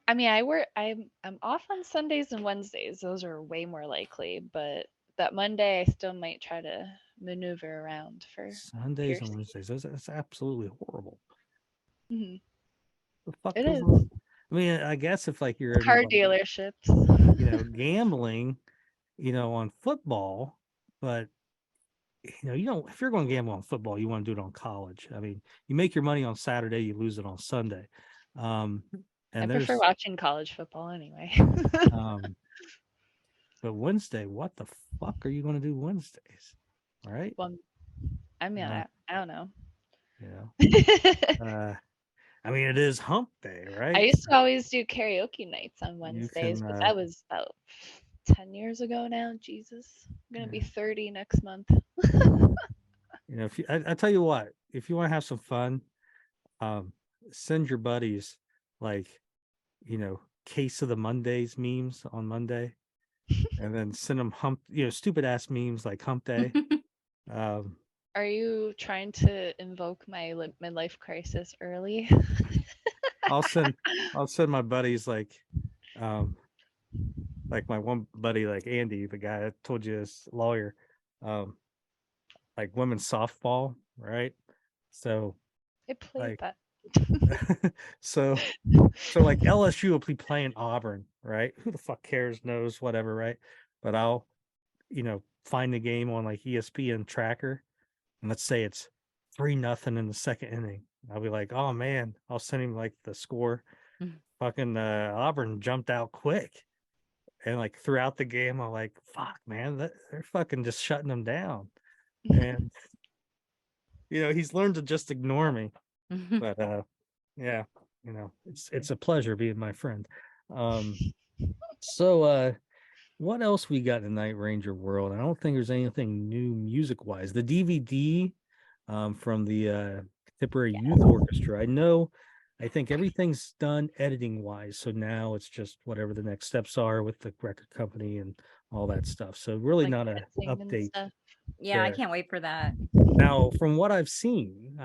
off on Sundays and Wednesdays. Those are way more likely, but that Monday I still might try to maneuver around for Sundays Piercy. And Wednesdays. That's absolutely horrible. Mm-hmm. The fuck it is. On? I mean, I guess if like you're car dealerships, gambling, on football, but you don't. If you're going to gamble on football, you want to do it on college. I mean, you make your money on Saturday, you lose it on Sunday. And I prefer watching college football anyway. But Wednesday, what the fuck are you going to do Wednesdays? All right. Well, I mean, I don't know. Yeah. I mean, it is hump day, right? I used to always do karaoke nights on Wednesdays, but that was about 10 years ago now. Jesus, I'm going to be 30 next month. If I tell you what, if you want to have some fun, send your buddies case of the Mondays memes on Monday, and then send them stupid ass memes like hump day. Are you trying to invoke my midlife crisis early? I'll send my buddies like my one buddy, like Andy, the guy I told you is lawyer, like women's softball, right? So I played that. so like LSU will be playing Auburn, right? Who the fuck cares, knows, whatever, right? But I'll, find the game on like ESPN tracker, and let's say it's 3-0 in the second inning. I'll be like, oh man, I'll send him like the score. Fucking Auburn jumped out quick. And like throughout the game, I'm like, fuck, man, they're fucking just shutting them down. And he's learned to just ignore me. But yeah, it's a pleasure being my friend. So what else we got in Night Ranger world? I don't think there's anything new music wise. The DVD from the Contemporary Youth Orchestra. I think everything's done editing wise. So now it's just whatever the next steps are with the record company and all that stuff. So really like not an update. Yeah, I can't wait for that. Now, from what I've seen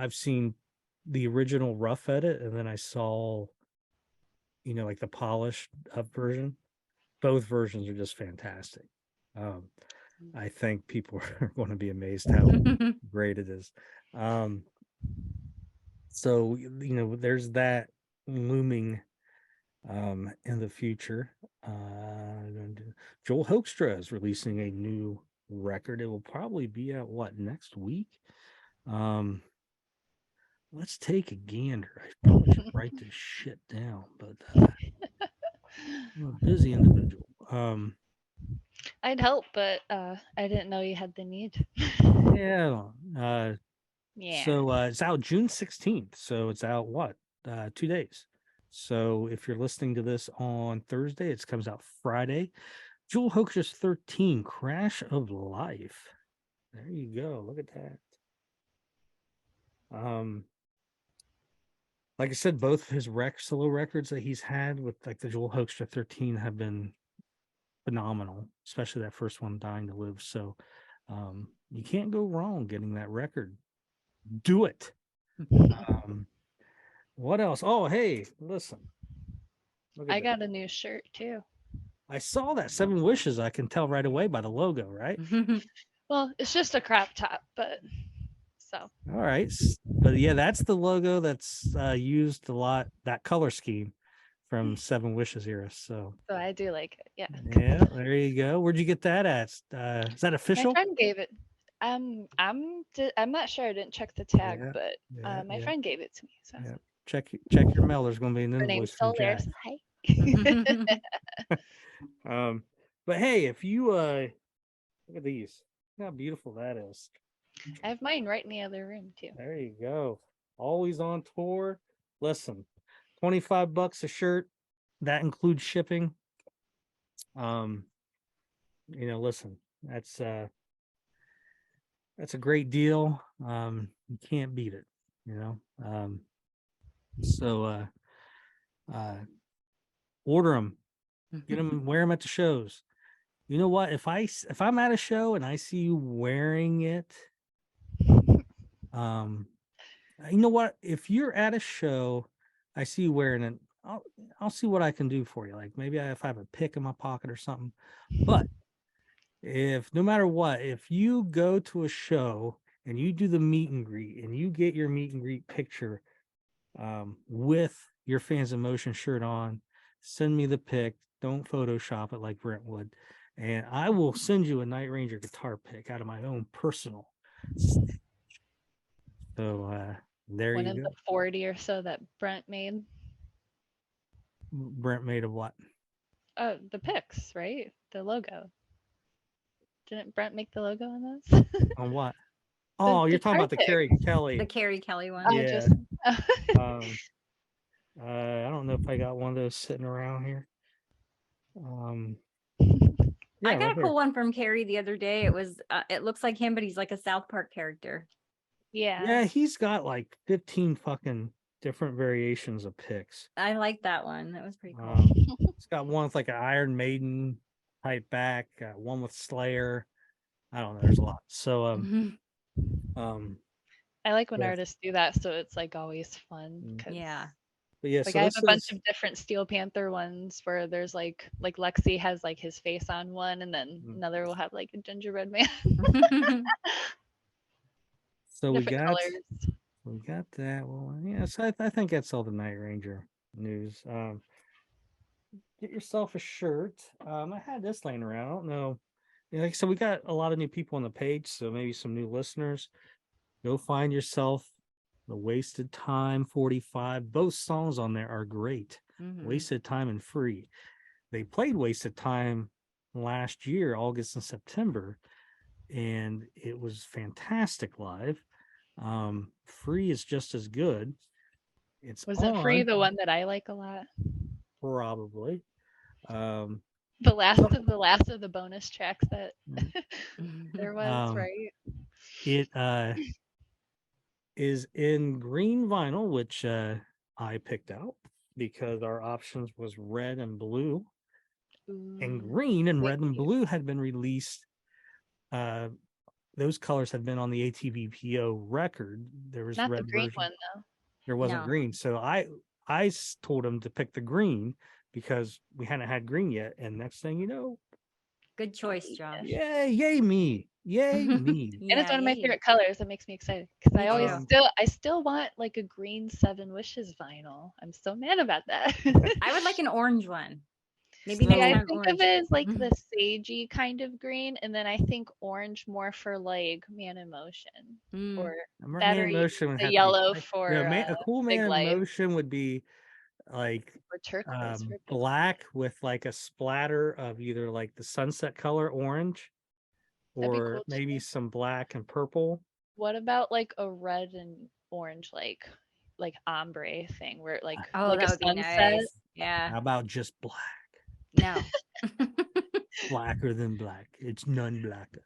the original rough edit, and then I saw, like the polished up version. Both versions are just fantastic. I think people are going to be amazed how great it is. So there's that looming in the future. Joel Hoekstra is releasing a new record. It will probably be out next week. Let's take a gander. I probably should write this shit down, but I'm a busy individual. I'd help, but I didn't know you had the need. Yeah. So it's out June 16th. So it's out 2 days. So if you're listening to this on Thursday, it comes out Friday. Joel Hoekstra's 13, Crash of Life. There you go. Look at that. Like I said, both of his solo records that he's had with like the Joel Hoekstra 13 have been phenomenal, especially that first one, Dying to Live. So you can't go wrong getting that record. Do it. What else? Oh, hey, listen. I got a new shirt too. I saw that 7 Wishes. I can tell right away by the logo, right? Well, it's just a crop top, but so. All right. But yeah, that's the logo that's used a lot, that color scheme from 7 Wishes era. So I do like it. Yeah. Yeah, there you go. Where'd you get that at? Is that official? My friend gave it. I'm not sure. I didn't check the tag, but my friend gave it to me. So check your mail. There's going to be an invoice from Jack. Hi. But hey, if you look at these, look how beautiful that is. I have mine right in the other room too. There you go. Always on tour. Listen, $25 a shirt. That includes shipping. Listen, that's a great deal. You can't beat it, so order them, get them, wear them at the shows. You know what? If I'm at a show and I see you wearing it, you know what? If you're at a show, I see you wearing it, I'll see what I can do for you. Like maybe if I have a pick in my pocket or something. But if no matter what, if you go to a show and you do the meet and greet and you get your meet and greet picture with your Fans in Motion shirt on, send me the pic. Don't Photoshop it like Brent would. And I will send you a Night Ranger guitar pick out of my own personal stage. So there you go. One of the 40 or so that Brent made. Brent made of what? The pics, right? The logo. Didn't Brent make the logo on those? On what? Oh, you're talking about the Carrie Kelly. The Carrie Kelly one. Yeah. I don't know if I got one of those sitting around here. I got a cool one from Carrie the other day. It was it looks like him, but he's like a South Park character. Yeah, he's got like 15 fucking different variations of pics. I like that one. That was pretty cool. It's got one with like an Iron Maiden type back, one with Slayer. I don't know. There's a lot. So I like when artists do that, so it's like always fun. Yeah. But yeah, like so I have a bunch of different Steel Panther ones where there's like Lexi has like his face on one, and then another will have like a gingerbread man. So different colors. we got that. Well, yeah, so I think that's all the Night Ranger news. Get yourself a shirt. I had this laying around. I don't know. Yeah, like I said, we got a lot of new people on the page, so maybe some new listeners. Go find yourself the Wasted Time 45. Both songs on there are great. Wasted Time and Free. They played Wasted Time last year, August and September, and it was fantastic live. Free is just as good. Was it Free the one that I like a lot? Probably. The last of the bonus tracks that there was, right? It is in green vinyl, which I picked out because our options was red and blue. Ooh, and green and red and blue had been released. Those colors had been on the ATVPO record. There was not red the green version. one though. There wasn't green, so I told him to pick the green because we hadn't had green yet. And next thing you know, good choice, Josh. Yay me! Yay me! And it's one of my favorite colors. That makes me excited because I still want like a green 7 Wishes vinyl. I'm so mad about that. I would like an orange one. Maybe I think of it as like the sagey kind of green, and then I think orange more for like Man in Motion or Battery. The yellow for a cool Man in Motion would be like or turquoise, black with like a splatter of either like the sunset color orange, or cool maybe some black and purple. What about like a red and orange like ombre thing where like like a sunset? Nice. Yeah. How about just black? No. Blacker than black. It's none blacker.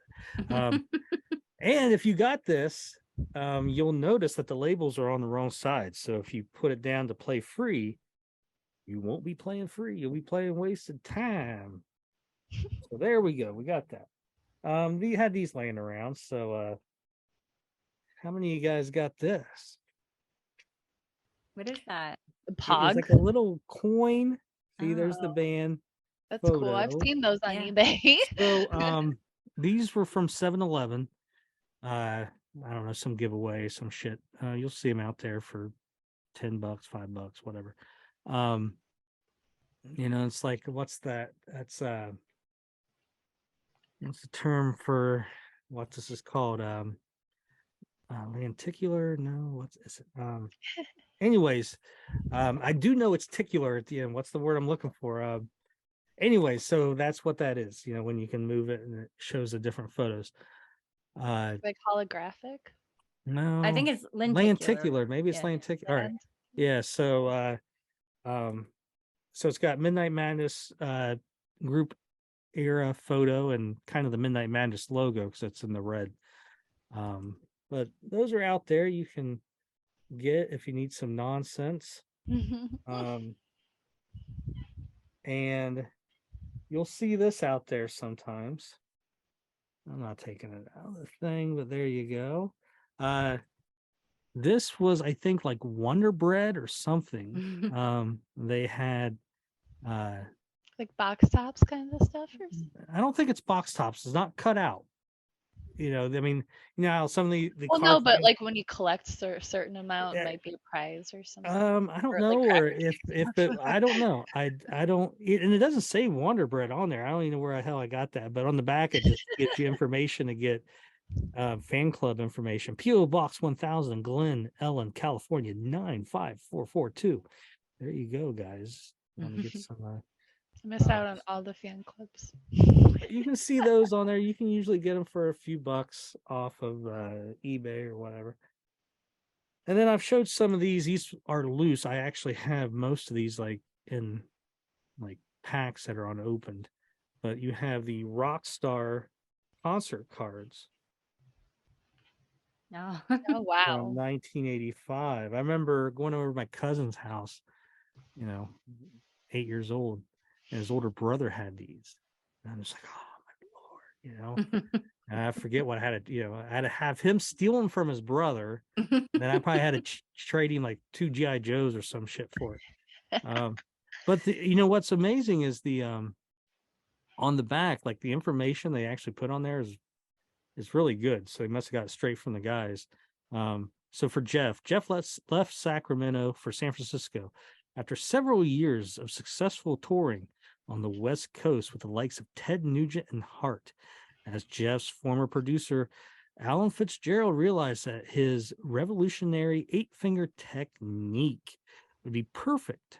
And if you got this, you'll notice that the labels are on the wrong side. So if you put it down to play free, you won't be playing free. You'll be playing Wasted Time. So there we go. We got that. We had these laying around. So how many of you guys got this? What is that? The Pog? It's like a little coin. See, there's the band. That's cool. I've seen those on eBay. So these were from 7-Eleven. I don't know, some giveaway, some shit. You'll see them out there for $10, $5, whatever. It's like, what's that? That's what's the term for what this is called? Lenticular? No, what is it? Anyways, I do know it's ticular at the end. What's the word I'm looking for? Anyway, so that's what that is. When you can move it and it shows the different photos. Like holographic? No, I think it's lenticular. Maybe it's lenticular. All right. Yeah. So, so it's got Midnight Madness group era photo and kind of the Midnight Madness logo because it's in the red. But those are out there. You can get if you need some nonsense. And you'll see this out there sometimes. I'm not taking it out of the thing, but there you go. This was, I think, like Wonder Bread or something. They had like box tops kind of stuff. I don't think it's box tops. It's not cut out. I mean, how some of the well, no, but like when you collect a certain amount, it might be a prize or something. I don't know, like, or if it, I don't know. I don't, and it doesn't say Wonder Bread on there. I don't even know where the hell I got that, but on the back it just gives you information to get fan club information. P.O. Box 1000, Glen Ellen, California 95442. There you go, guys. Let me get some. Miss out on all the fan clubs. You can see those on there. You can usually get them for a few bucks off of eBay or whatever. And then I've showed some of these. These are loose. I actually have most of these like in like packs that are unopened. But you have the Rockstar concert cards. Oh, wow. From 1985. I remember going over to my cousin's house, 8 years old, and his older brother had these. And I'm just like, oh my Lord, and I forget what I had to, I had to have him steal them from his brother. And then I probably had to trade him like 2 G.I. Joes or some shit for it. But what's amazing is the on the back, like the information they actually put on there is really good. So he must have got it straight from the guys. So for Jeff left Sacramento for San Francisco after several years of successful touring on the West Coast with the likes of Ted Nugent and Hart. As Jeff's former producer, Alan Fitzgerald realized that his revolutionary 8-finger technique would be perfect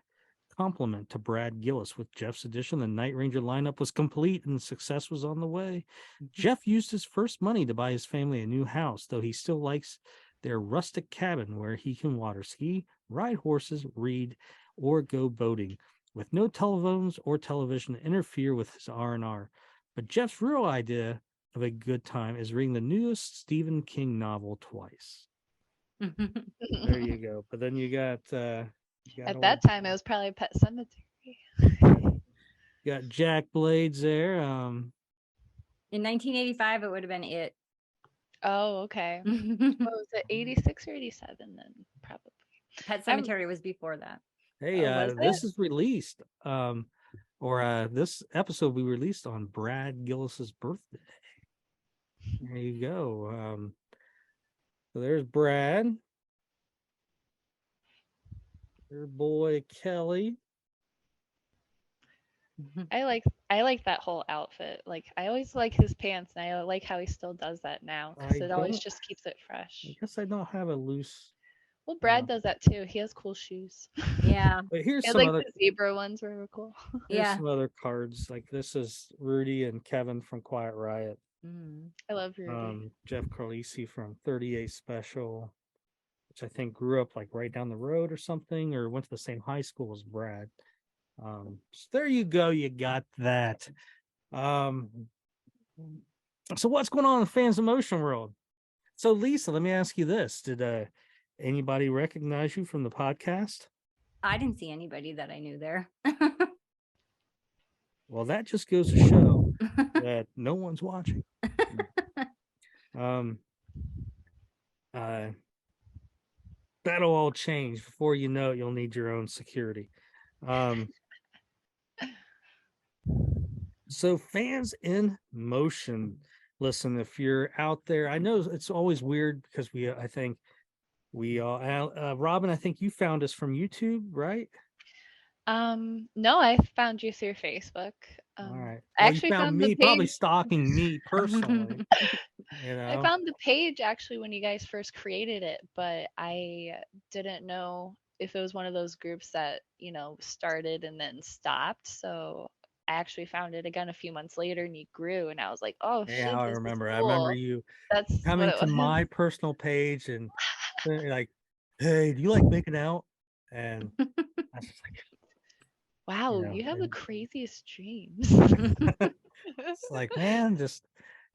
complement to Brad Gillis. With Jeff's addition, the Night Ranger lineup was complete and success was on the way. Jeff used his first money to buy his family a new house, though he still likes their rustic cabin where he can water ski, ride horses, read, or go boating, with no telephones or television to interfere with his R&R. But Jeff's real idea of a good time is reading the newest Stephen King novel twice. There you go. But then you got at that time it was probably Pet Cemetery. You got Jack Blades there. In 1985, it would have been it. Oh, okay. What was it, 86 or 87 then? Probably. Pet Cemetery was before that. Hey, this is released. This episode we released on Brad Gillis's birthday. There you go. So there's Brad. Your boy Kelly. I like that whole outfit. Like, I always like his pants, and I like how he still does that now because it always just keeps it fresh. I guess I don't have a loose. Well, Brad does that too. He has cool shoes. Yeah. But here's some like other the zebra ones were cool. Here's some other cards. Like this is Rudy and Kevin from Quiet Riot. I love Rudy. Jeff Carlisi from 38 Special, which I think grew up like right down the road or something, or went to the same high school as Brad. So there you go. You got that. So what's going on in the fans emotion world? So Lisa, let me ask you this. Did anybody recognize you from the podcast? I didn't see anybody that I knew there. Well, that just goes to show that no one's watching. That'll all change. Before you know it, you'll need your own security. So fans in motion. Listen, if you're out there, I know it's always weird because I think we all, Robyn, I think you found us from YouTube, right? No, I found you through Facebook. All right. I actually found me, the page. probably stalking me personally. I found the page actually when you guys first created it, but I didn't know if it was one of those groups that, started and then stopped. So I actually found it again a few months later and you grew, and I was like, oh shit. Yeah, I remember. I remember you coming to my personal page and like, hey, do you like making out? And I was just like, wow, you have the craziest dreams. It's like, man, just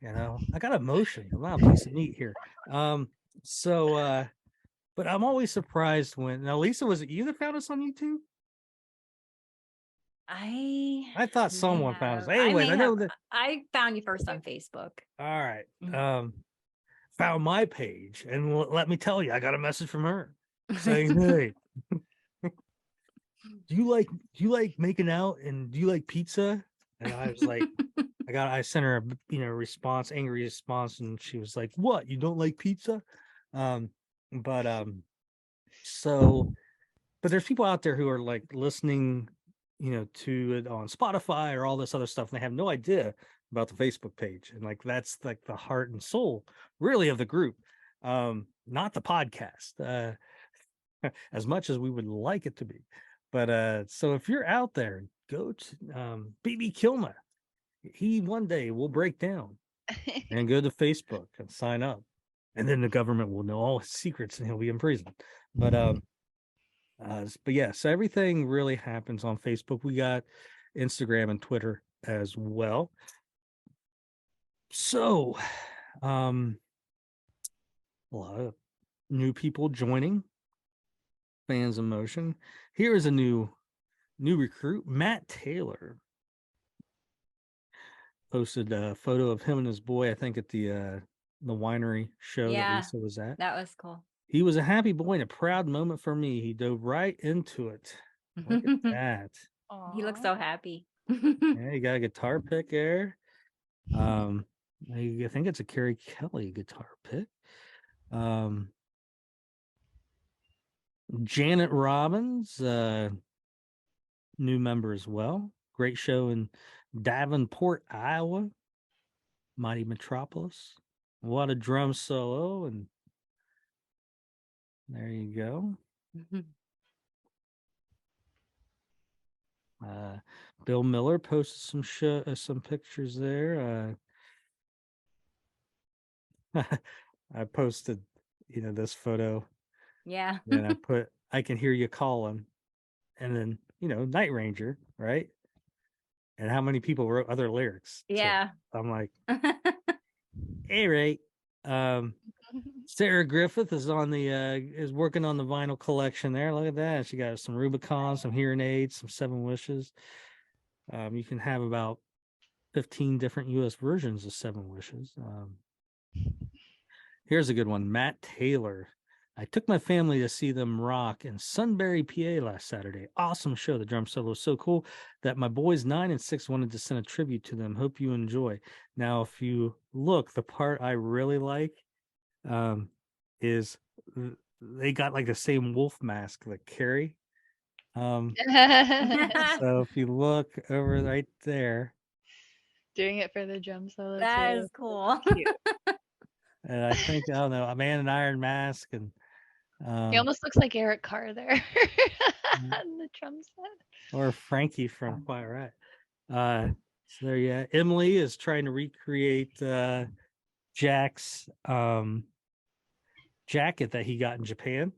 I got emotion. I'm not a piece of meat here. But I'm always surprised now, Lisa, was it you that found us on YouTube? I thought someone found us. Anyway, I know that I found you first on Facebook. All right. Found my page, and let me tell you, I got a message from her saying, "Hey, do you like making out, and do you like pizza?" And I was like, I sent her a response, angry response, and she was like, "What? You don't like pizza?" But there's people out there who are like listening, to it on Spotify or all this other stuff, and they have no idea about the Facebook page, and like that's like the heart and soul, really, of the group, not the podcast, as much as we would like it to be. But so if you're out there, go to BB Kilma. He one day will break down and go to Facebook and sign up, and then the government will know all his secrets and he'll be in prison. But yeah, so everything really happens on Facebook. We got Instagram and Twitter as well. So a lot of new people joining Fans in Motion. Here is a new recruit. Matt Taylor posted a photo of him and his boy, I think at the winery show that Lisa was at. That was cool. He was a happy boy and a proud moment for me. He dove right into it. Look at that. He looks so happy. Yeah, you got a guitar pick there. I think it's a Carrie Kelly guitar pick. Janet Robbins, new member as well. Great show in Davenport, Iowa. Mighty Metropolis. What a drum solo. And there you go. Bill Miller posted some pictures there. I posted, this photo. Yeah. And I put, I can hear you calling. And then, Night Ranger, right? And how many people wrote other lyrics? Yeah. So I'm like, hey, right. Sarah Griffith is is working on the vinyl collection there. Look at that. She got some Rubicon, some hearing aids, some 7 Wishes. You can have about 15 different US versions of 7 Wishes. Here's a good one. Matt Taylor. I took my family to see them rock in Sunbury, PA last Saturday. Awesome show. The drum solo was so cool that my boys 9 and 6 wanted to send a tribute to them. Hope you enjoy. Now, if you look, the part I really like is they got like the same wolf mask that Carrie. So if you look over right there, doing it for the drum solo. That is cool. And I think, I don't know, a man in Iron Mask, and he almost looks like Eric Carr there on the drum set, or Frankie from Quiet Riot. So there, yeah. Emily is trying to recreate Jack's jacket that he got in Japan.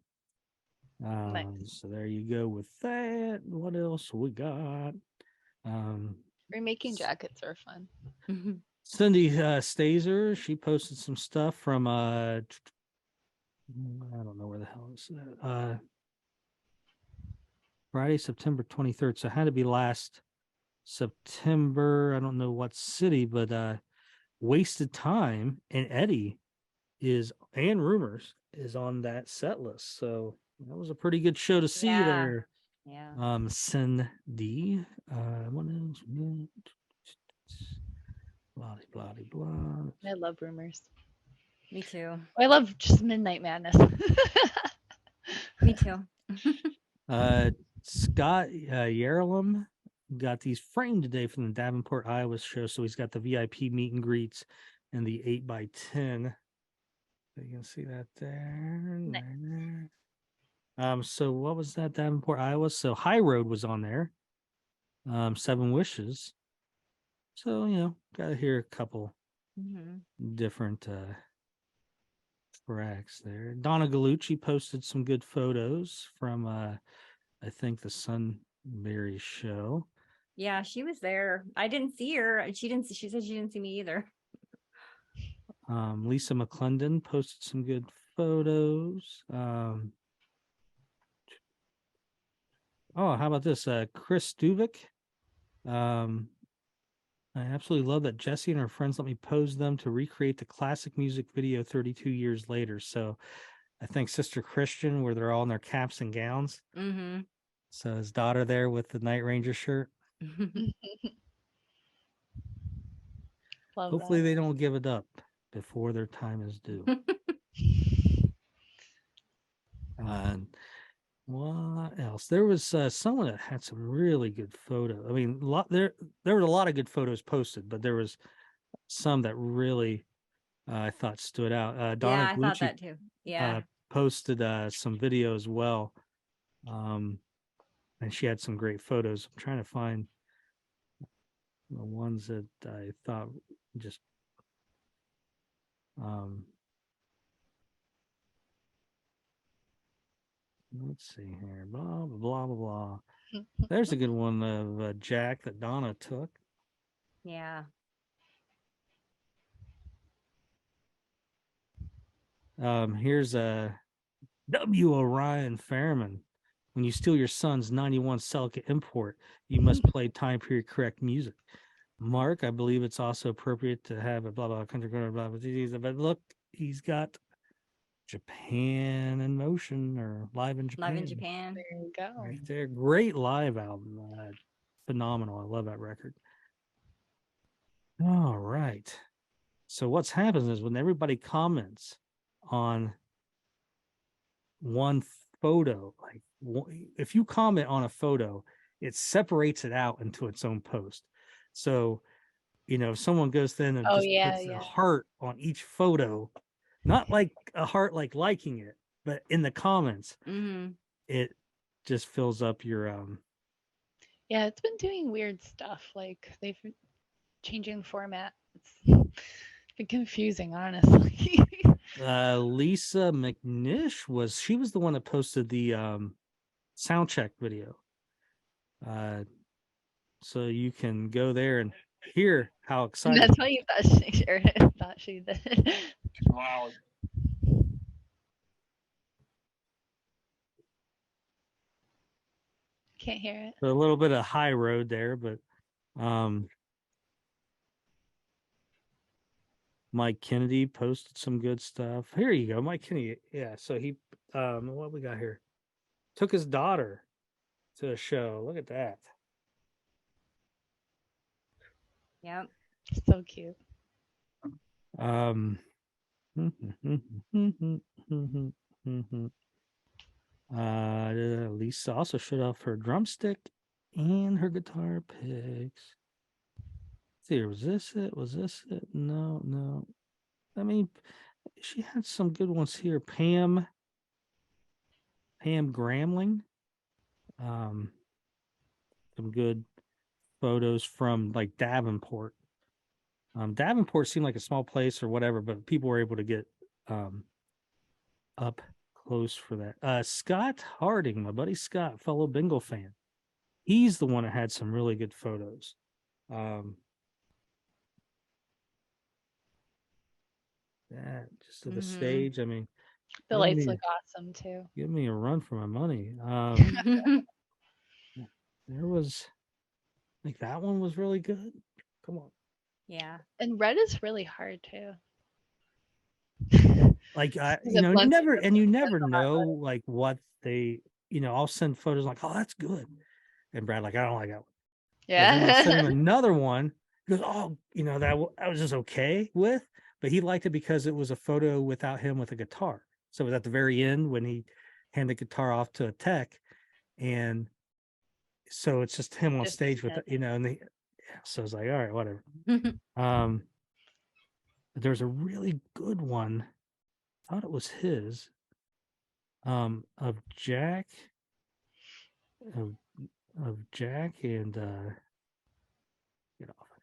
nice. So there you go with that. What else we got? Remaking jackets are fun. Cindy Stazer, she posted some stuff from I don't know where the hell is that. Friday, September 23rd. So it had to be last September. I don't know what city, but Wasted Time and Eddie and Rumors is on that set list. So that was a pretty good show to see there. Yeah. Cindy. What else? Blah, blah, blah. I love Rumors. Me too. I love just Midnight Madness. Me too. Scott Yerlum got these framed today from the Davenport, Iowa show. So he's got the VIP meet and greets and the 8x10. You can see that there. Nice. So what was that, Davenport, Iowa? So High Road was on there. 7 Wishes. So, got to hear a couple different tracks there. Donna Gallucci posted some good photos from, I think, the Sunbury show. Yeah, she was there. I didn't see her. She said she didn't see me either. Lisa McClendon posted some good photos. Oh, how about this? Chris Stuvik. I absolutely love that Jessie and her friends let me pose them to recreate the classic music video 32 years later. So I think Sister Christian, where they're all in their caps and gowns. So his daughter there with the Night Ranger shirt. Hopefully they don't give it up before their time is due. What else? There was someone that had some really good photos. I mean, there were a lot of good photos posted, but there was some that really I thought stood out. Donna I thought that too. Yeah, posted some video as well, and she had some great photos. I'm trying to find the ones that I thought just let's see here. Blah, blah, blah, blah. There's a good one of Jack that Donna took. Yeah. Here's a W. Orion Fairman. When you steal your son's 91 Celica import, you must play time period correct music. Mark, I believe it's also appropriate to have a blah, blah, country, blah, blah, blah. But look, he's got Japan in Motion or Live in Japan. Live in Japan. There you go. Right there. Great live album. Phenomenal. I love that record. All right. So what's happened is when everybody comments on one photo, like if you comment on a photo, it separates it out into its own post. So, if someone goes in and just puts a heart on each photo, not like a heart like liking it, but in the comments, it just fills up your Yeah, it's been doing weird stuff. Like they've been changing the format. It's been confusing, honestly. Lisa McNish was the one that posted the sound check video. So you can go there and hear how excited. That's why you thought she did. Wow. Can't hear it. So a little bit of high road there, but Mike Kennedy posted some good stuff. Here you go, Mike Kennedy. Yeah, so he what we got here? Took his daughter to a show. Look at that. Yep. So cute. Lisa also showed off her drumstick and her guitar picks. Let's see, was this it? Was this it? No. I mean, she had some good ones here. Pam Gramling. Some good photos from like Davenport. Davenport seemed like a small place or whatever, but people were able to get up close for that. Scott Harding, my buddy Scott, fellow Bengal fan. He's the one that had some really good photos. That just to the stage. I mean, the lights look awesome too. Give me a run for my money. There was like that one was really good. Come on. Yeah. And red is really hard too. Like you never know like what they, I'll send photos like, oh, that's good. And Brad, like, I don't like that one. Yeah. I'll send him another one. He goes, oh, that was just okay with, but he liked it because it was a photo without him with a guitar. So it was at the very end when he handed the guitar off to a tech, and so it's just him on stage with and so I was like, all right, whatever. There's a really good one. I thought it was his. Of Jack. Of Jack and get off of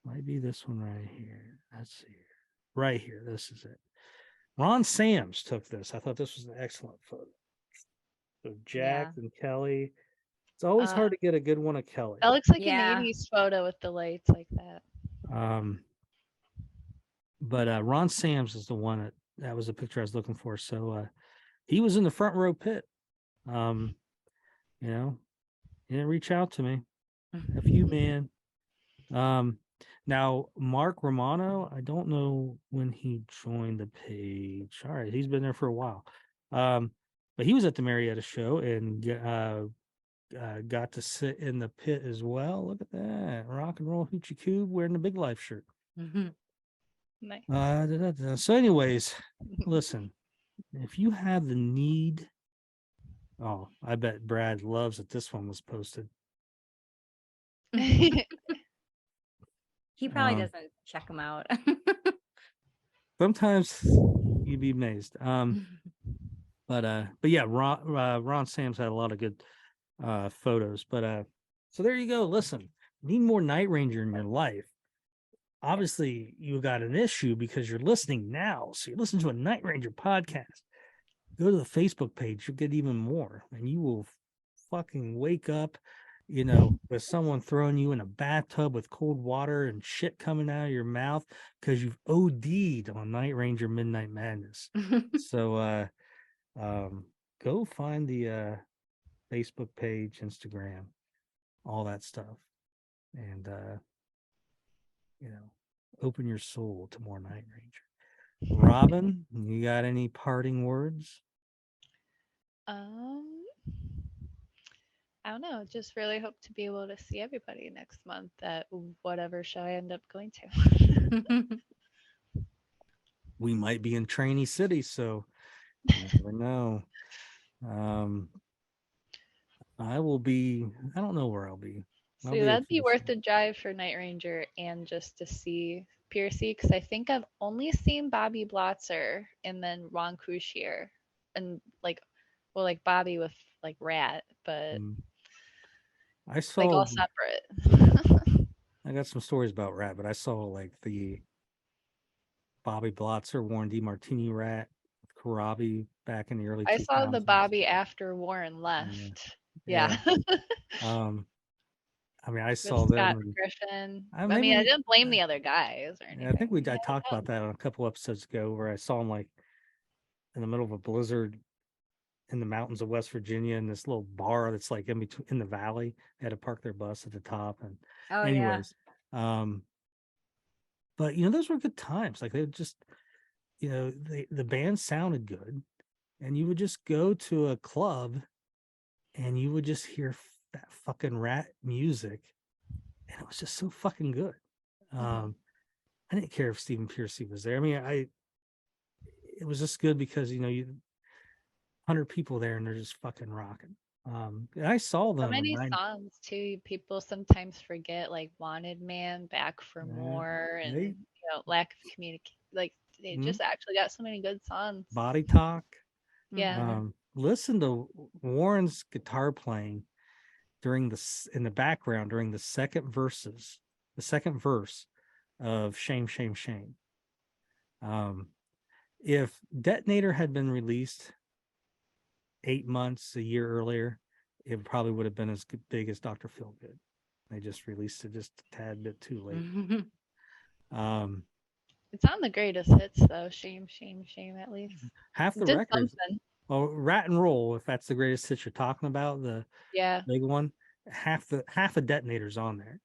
there. Might be this one right here. Let's see. Right here. This is it. Ron Sams took this. I thought this was an excellent photo. So Jack and Kelly. It's always hard to get a good one of Kelly. That looks like an 80s photo with the lights like that. But Ron Sams is the one that was the picture I was looking for. So he was in the front row pit. He didn't reach out to me. F you, man. Now Mark Romano, I don't know when he joined the page. All right, he's been there for a while. But he was at the Marietta show and got to sit in the pit as well. Look at that. Rock and roll hoochie coob wearing the Big Life shirt. Nice. So anyways, listen, if you have the need, I bet Brad loves that this one was posted. He probably doesn't check them out. Sometimes you'd be amazed. But yeah, Ron Sams had a lot of good photos. But so there you go. Listen, need more Night Ranger in your life. Obviously, you got an issue because you're listening now. So you're listening to a Night Ranger podcast. Go to the Facebook page. You'll get even more, and you will fucking wake up, with someone throwing you in a bathtub with cold water and shit coming out of your mouth because you've OD'd on Night Ranger Midnight Madness. So go find the Facebook page, Instagram, all that stuff, and open your soul to more Night Ranger. Robyn, you got any parting words? I don't know. Just really hope to be able to see everybody next month at whatever show I end up going to. We might be in Trainee City, so You never know. I don't know where I'll be. See, that'd be worth the drive for Night Ranger and just to see Piercy, because I think I've only seen Bobby Blotzer and then Ron Crouchier, and like Bobby with like Rat, but I saw like all separate. I got some stories about Rat, but I saw like the Bobby Blotzer, Warren DeMartini Rat, Karabi back in the early 2000s. I saw the Bobby after Warren left. Yeah. I mean, I saw them. Scott Griffin. I didn't blame the other guys or anything. I think I talked about that on a couple episodes ago, where I saw them like in the middle of a blizzard in the mountains of West Virginia in this little bar that's like in between in the valley. They had to park their bus at the top. And anyways, but those were good times. Like they would just, the band sounded good, and you would just go to a club and you would just hear that fucking Rat music, and it was just so fucking good. I didn't care if Stephen Piercy was there. I mean, it was just good because you 100 people there and they're just fucking rocking. And I saw them. So many songs too. People sometimes forget, like "Wanted Man," "Back for More," and lack of communication. Like they just actually got so many good songs. Body Talk. Yeah. Listen to Warren's guitar playing in the background during the second verse of "Shame, Shame, Shame." If Detonator had been released 8 months, a year earlier, it probably would have been as big as Dr. Feelgood. They just released it just a tad bit too late. It's on the greatest hits though. Shame, Shame, Shame. At least half the records. Well, Rat and Roll, if that's the greatest hit you're talking about, the big one, half of Detonator's on there.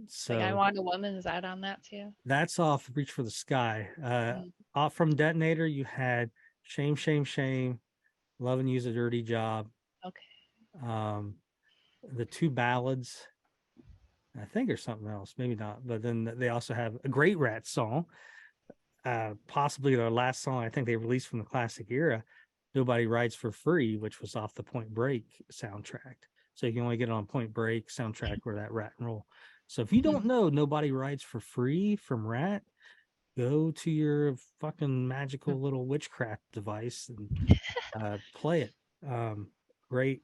So like I Want a Woman, is that on that too? That's off Reach for the Sky. Off from Detonator, you had Shame, Shame, Shame, Loving You's a Dirty Job. Okay. The two ballads, I think, or something else, maybe not. But then they also have a great Rat song, possibly their last song I think they released from the classic era, Nobody Rides for Free, which was off the Point Break soundtrack. So you can only get it on Point Break soundtrack or that Rat and Roll. So if you don't know Nobody Rides for Free from Rat, go to your fucking magical little witchcraft device and play it. Great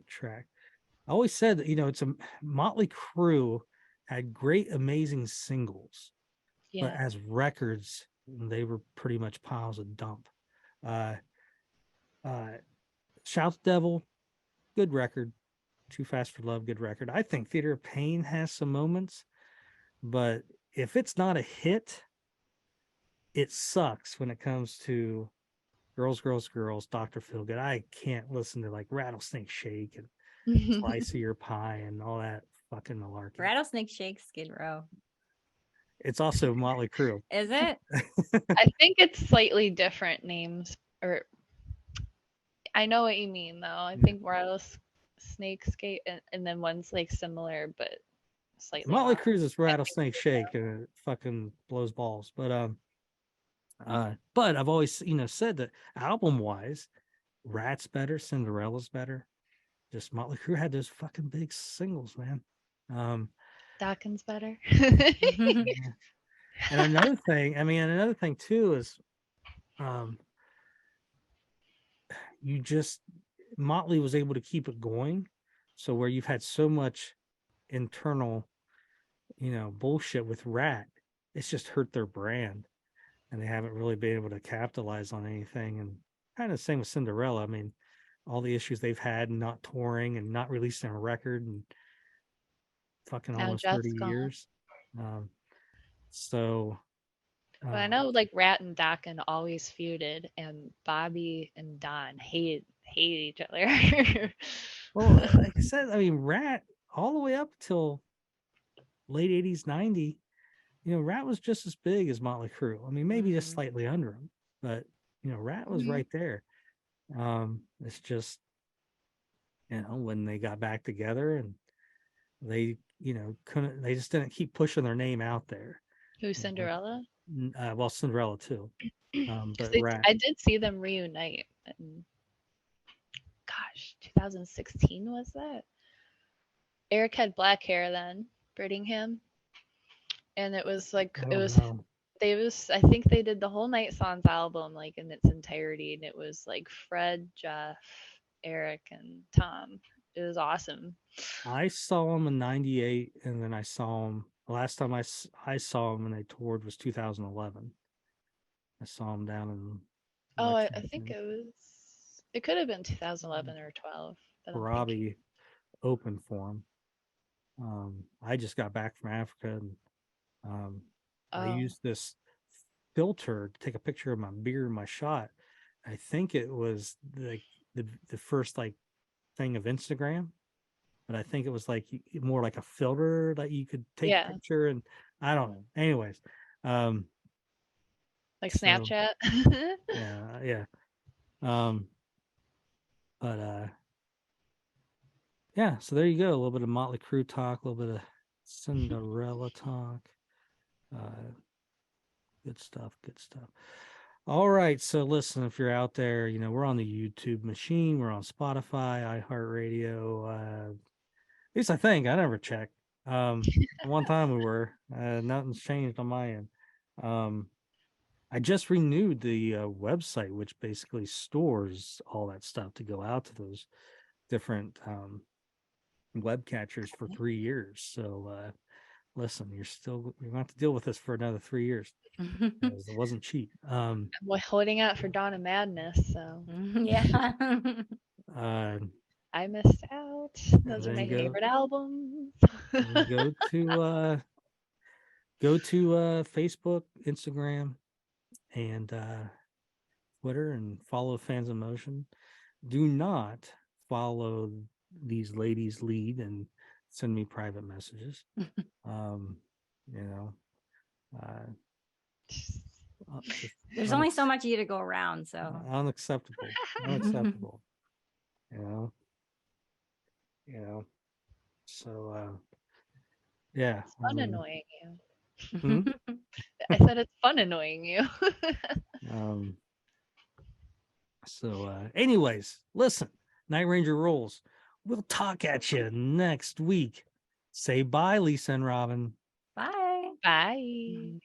track. I always said that, it's a Motley Crue had great, amazing singles, but as records, they were pretty much piles of dump. Shout the Devil, good record. Too Fast for Love, good record. I think Theater of Pain has some moments, but if it's not a hit, it sucks when it comes to Girls, Girls, Girls, Dr. Feelgood. I can't listen to like Rattlesnake Shake and Slice of Your Pie and all that fucking malarkey. Rattlesnake Shake, Skid Row. It's also Motley Crue. Is it? I think it's slightly different names, or I know what you mean though. I think Rattlesnake Skate and then one's like similar but slightly. Motley Crue's is Rattlesnake Shake and it fucking blows balls. But I've always said that album wise, Rat's better, Cinderella's better. Just Motley Crue had those fucking big singles, man. Dawkins better. And another thing too is Motley was able to keep it going. So where you've had so much internal, bullshit with Rat, it's just hurt their brand, and they haven't really been able to capitalize on anything. And kind of the same with Cinderella. I mean, all the issues they've had, not touring and not releasing a record and fucking almost 30 years. But I know like Rat and Dakin always feuded, and Bobby and Don hate each other. Well, like I said, I mean, Rat all the way up till late 80s, 90, Rat was just as big as Motley Crue. I mean, maybe just slightly under him, but Rat was right there. It's just, when they got back together and they, they just didn't keep pushing their name out there. Who, Cinderella? Well, Cinderella too. But I did see them reunite. In, gosh, 2016 was that? Eric had black hair then, Brittingham, and it was like I think they did the whole Night Songs album like in its entirety, and it was like Fred, Jeff, Eric, and Tom. It was awesome. I saw them in '98, and then I saw them last time I saw them and they toured was 2011. I saw them down in. I think it could have been 2011 or 12. Robbie opened for them. I just got back from Africa, and I used this filter to take a picture of my beer and my shot. I think it was the first like thing of Instagram, but I think it was like more like a filter that you could take a picture, and I don't know. Anyways, like Snapchat. yeah. But yeah, so there you go. A little bit of Motley Crue talk, a little bit of Cinderella talk. Good stuff. All right. So listen, if you're out there, we're on the YouTube machine. We're on Spotify, iHeartRadio. At least I think. I never checked. One time we were. Nothing's changed on my end. I just renewed the website, which basically stores all that stuff to go out to those different web catchers for 3 years. So listen, you're going to have to deal with this for another 3 years. Because it wasn't cheap. I'm holding out for Dawn of Madness, so yeah. I missed out. Those are my favorite albums. Go to Facebook, Instagram, and Twitter, and follow Fans in Motion. Do not follow these ladies' lead and send me private messages. There's only so much of you to go around, so unacceptable. So yeah, it's fun annoying you. I said it's fun annoying you. So anyways, listen, Night Ranger rules. We'll talk at you next week. Say bye, Lisa and Robyn. Bye. Bye.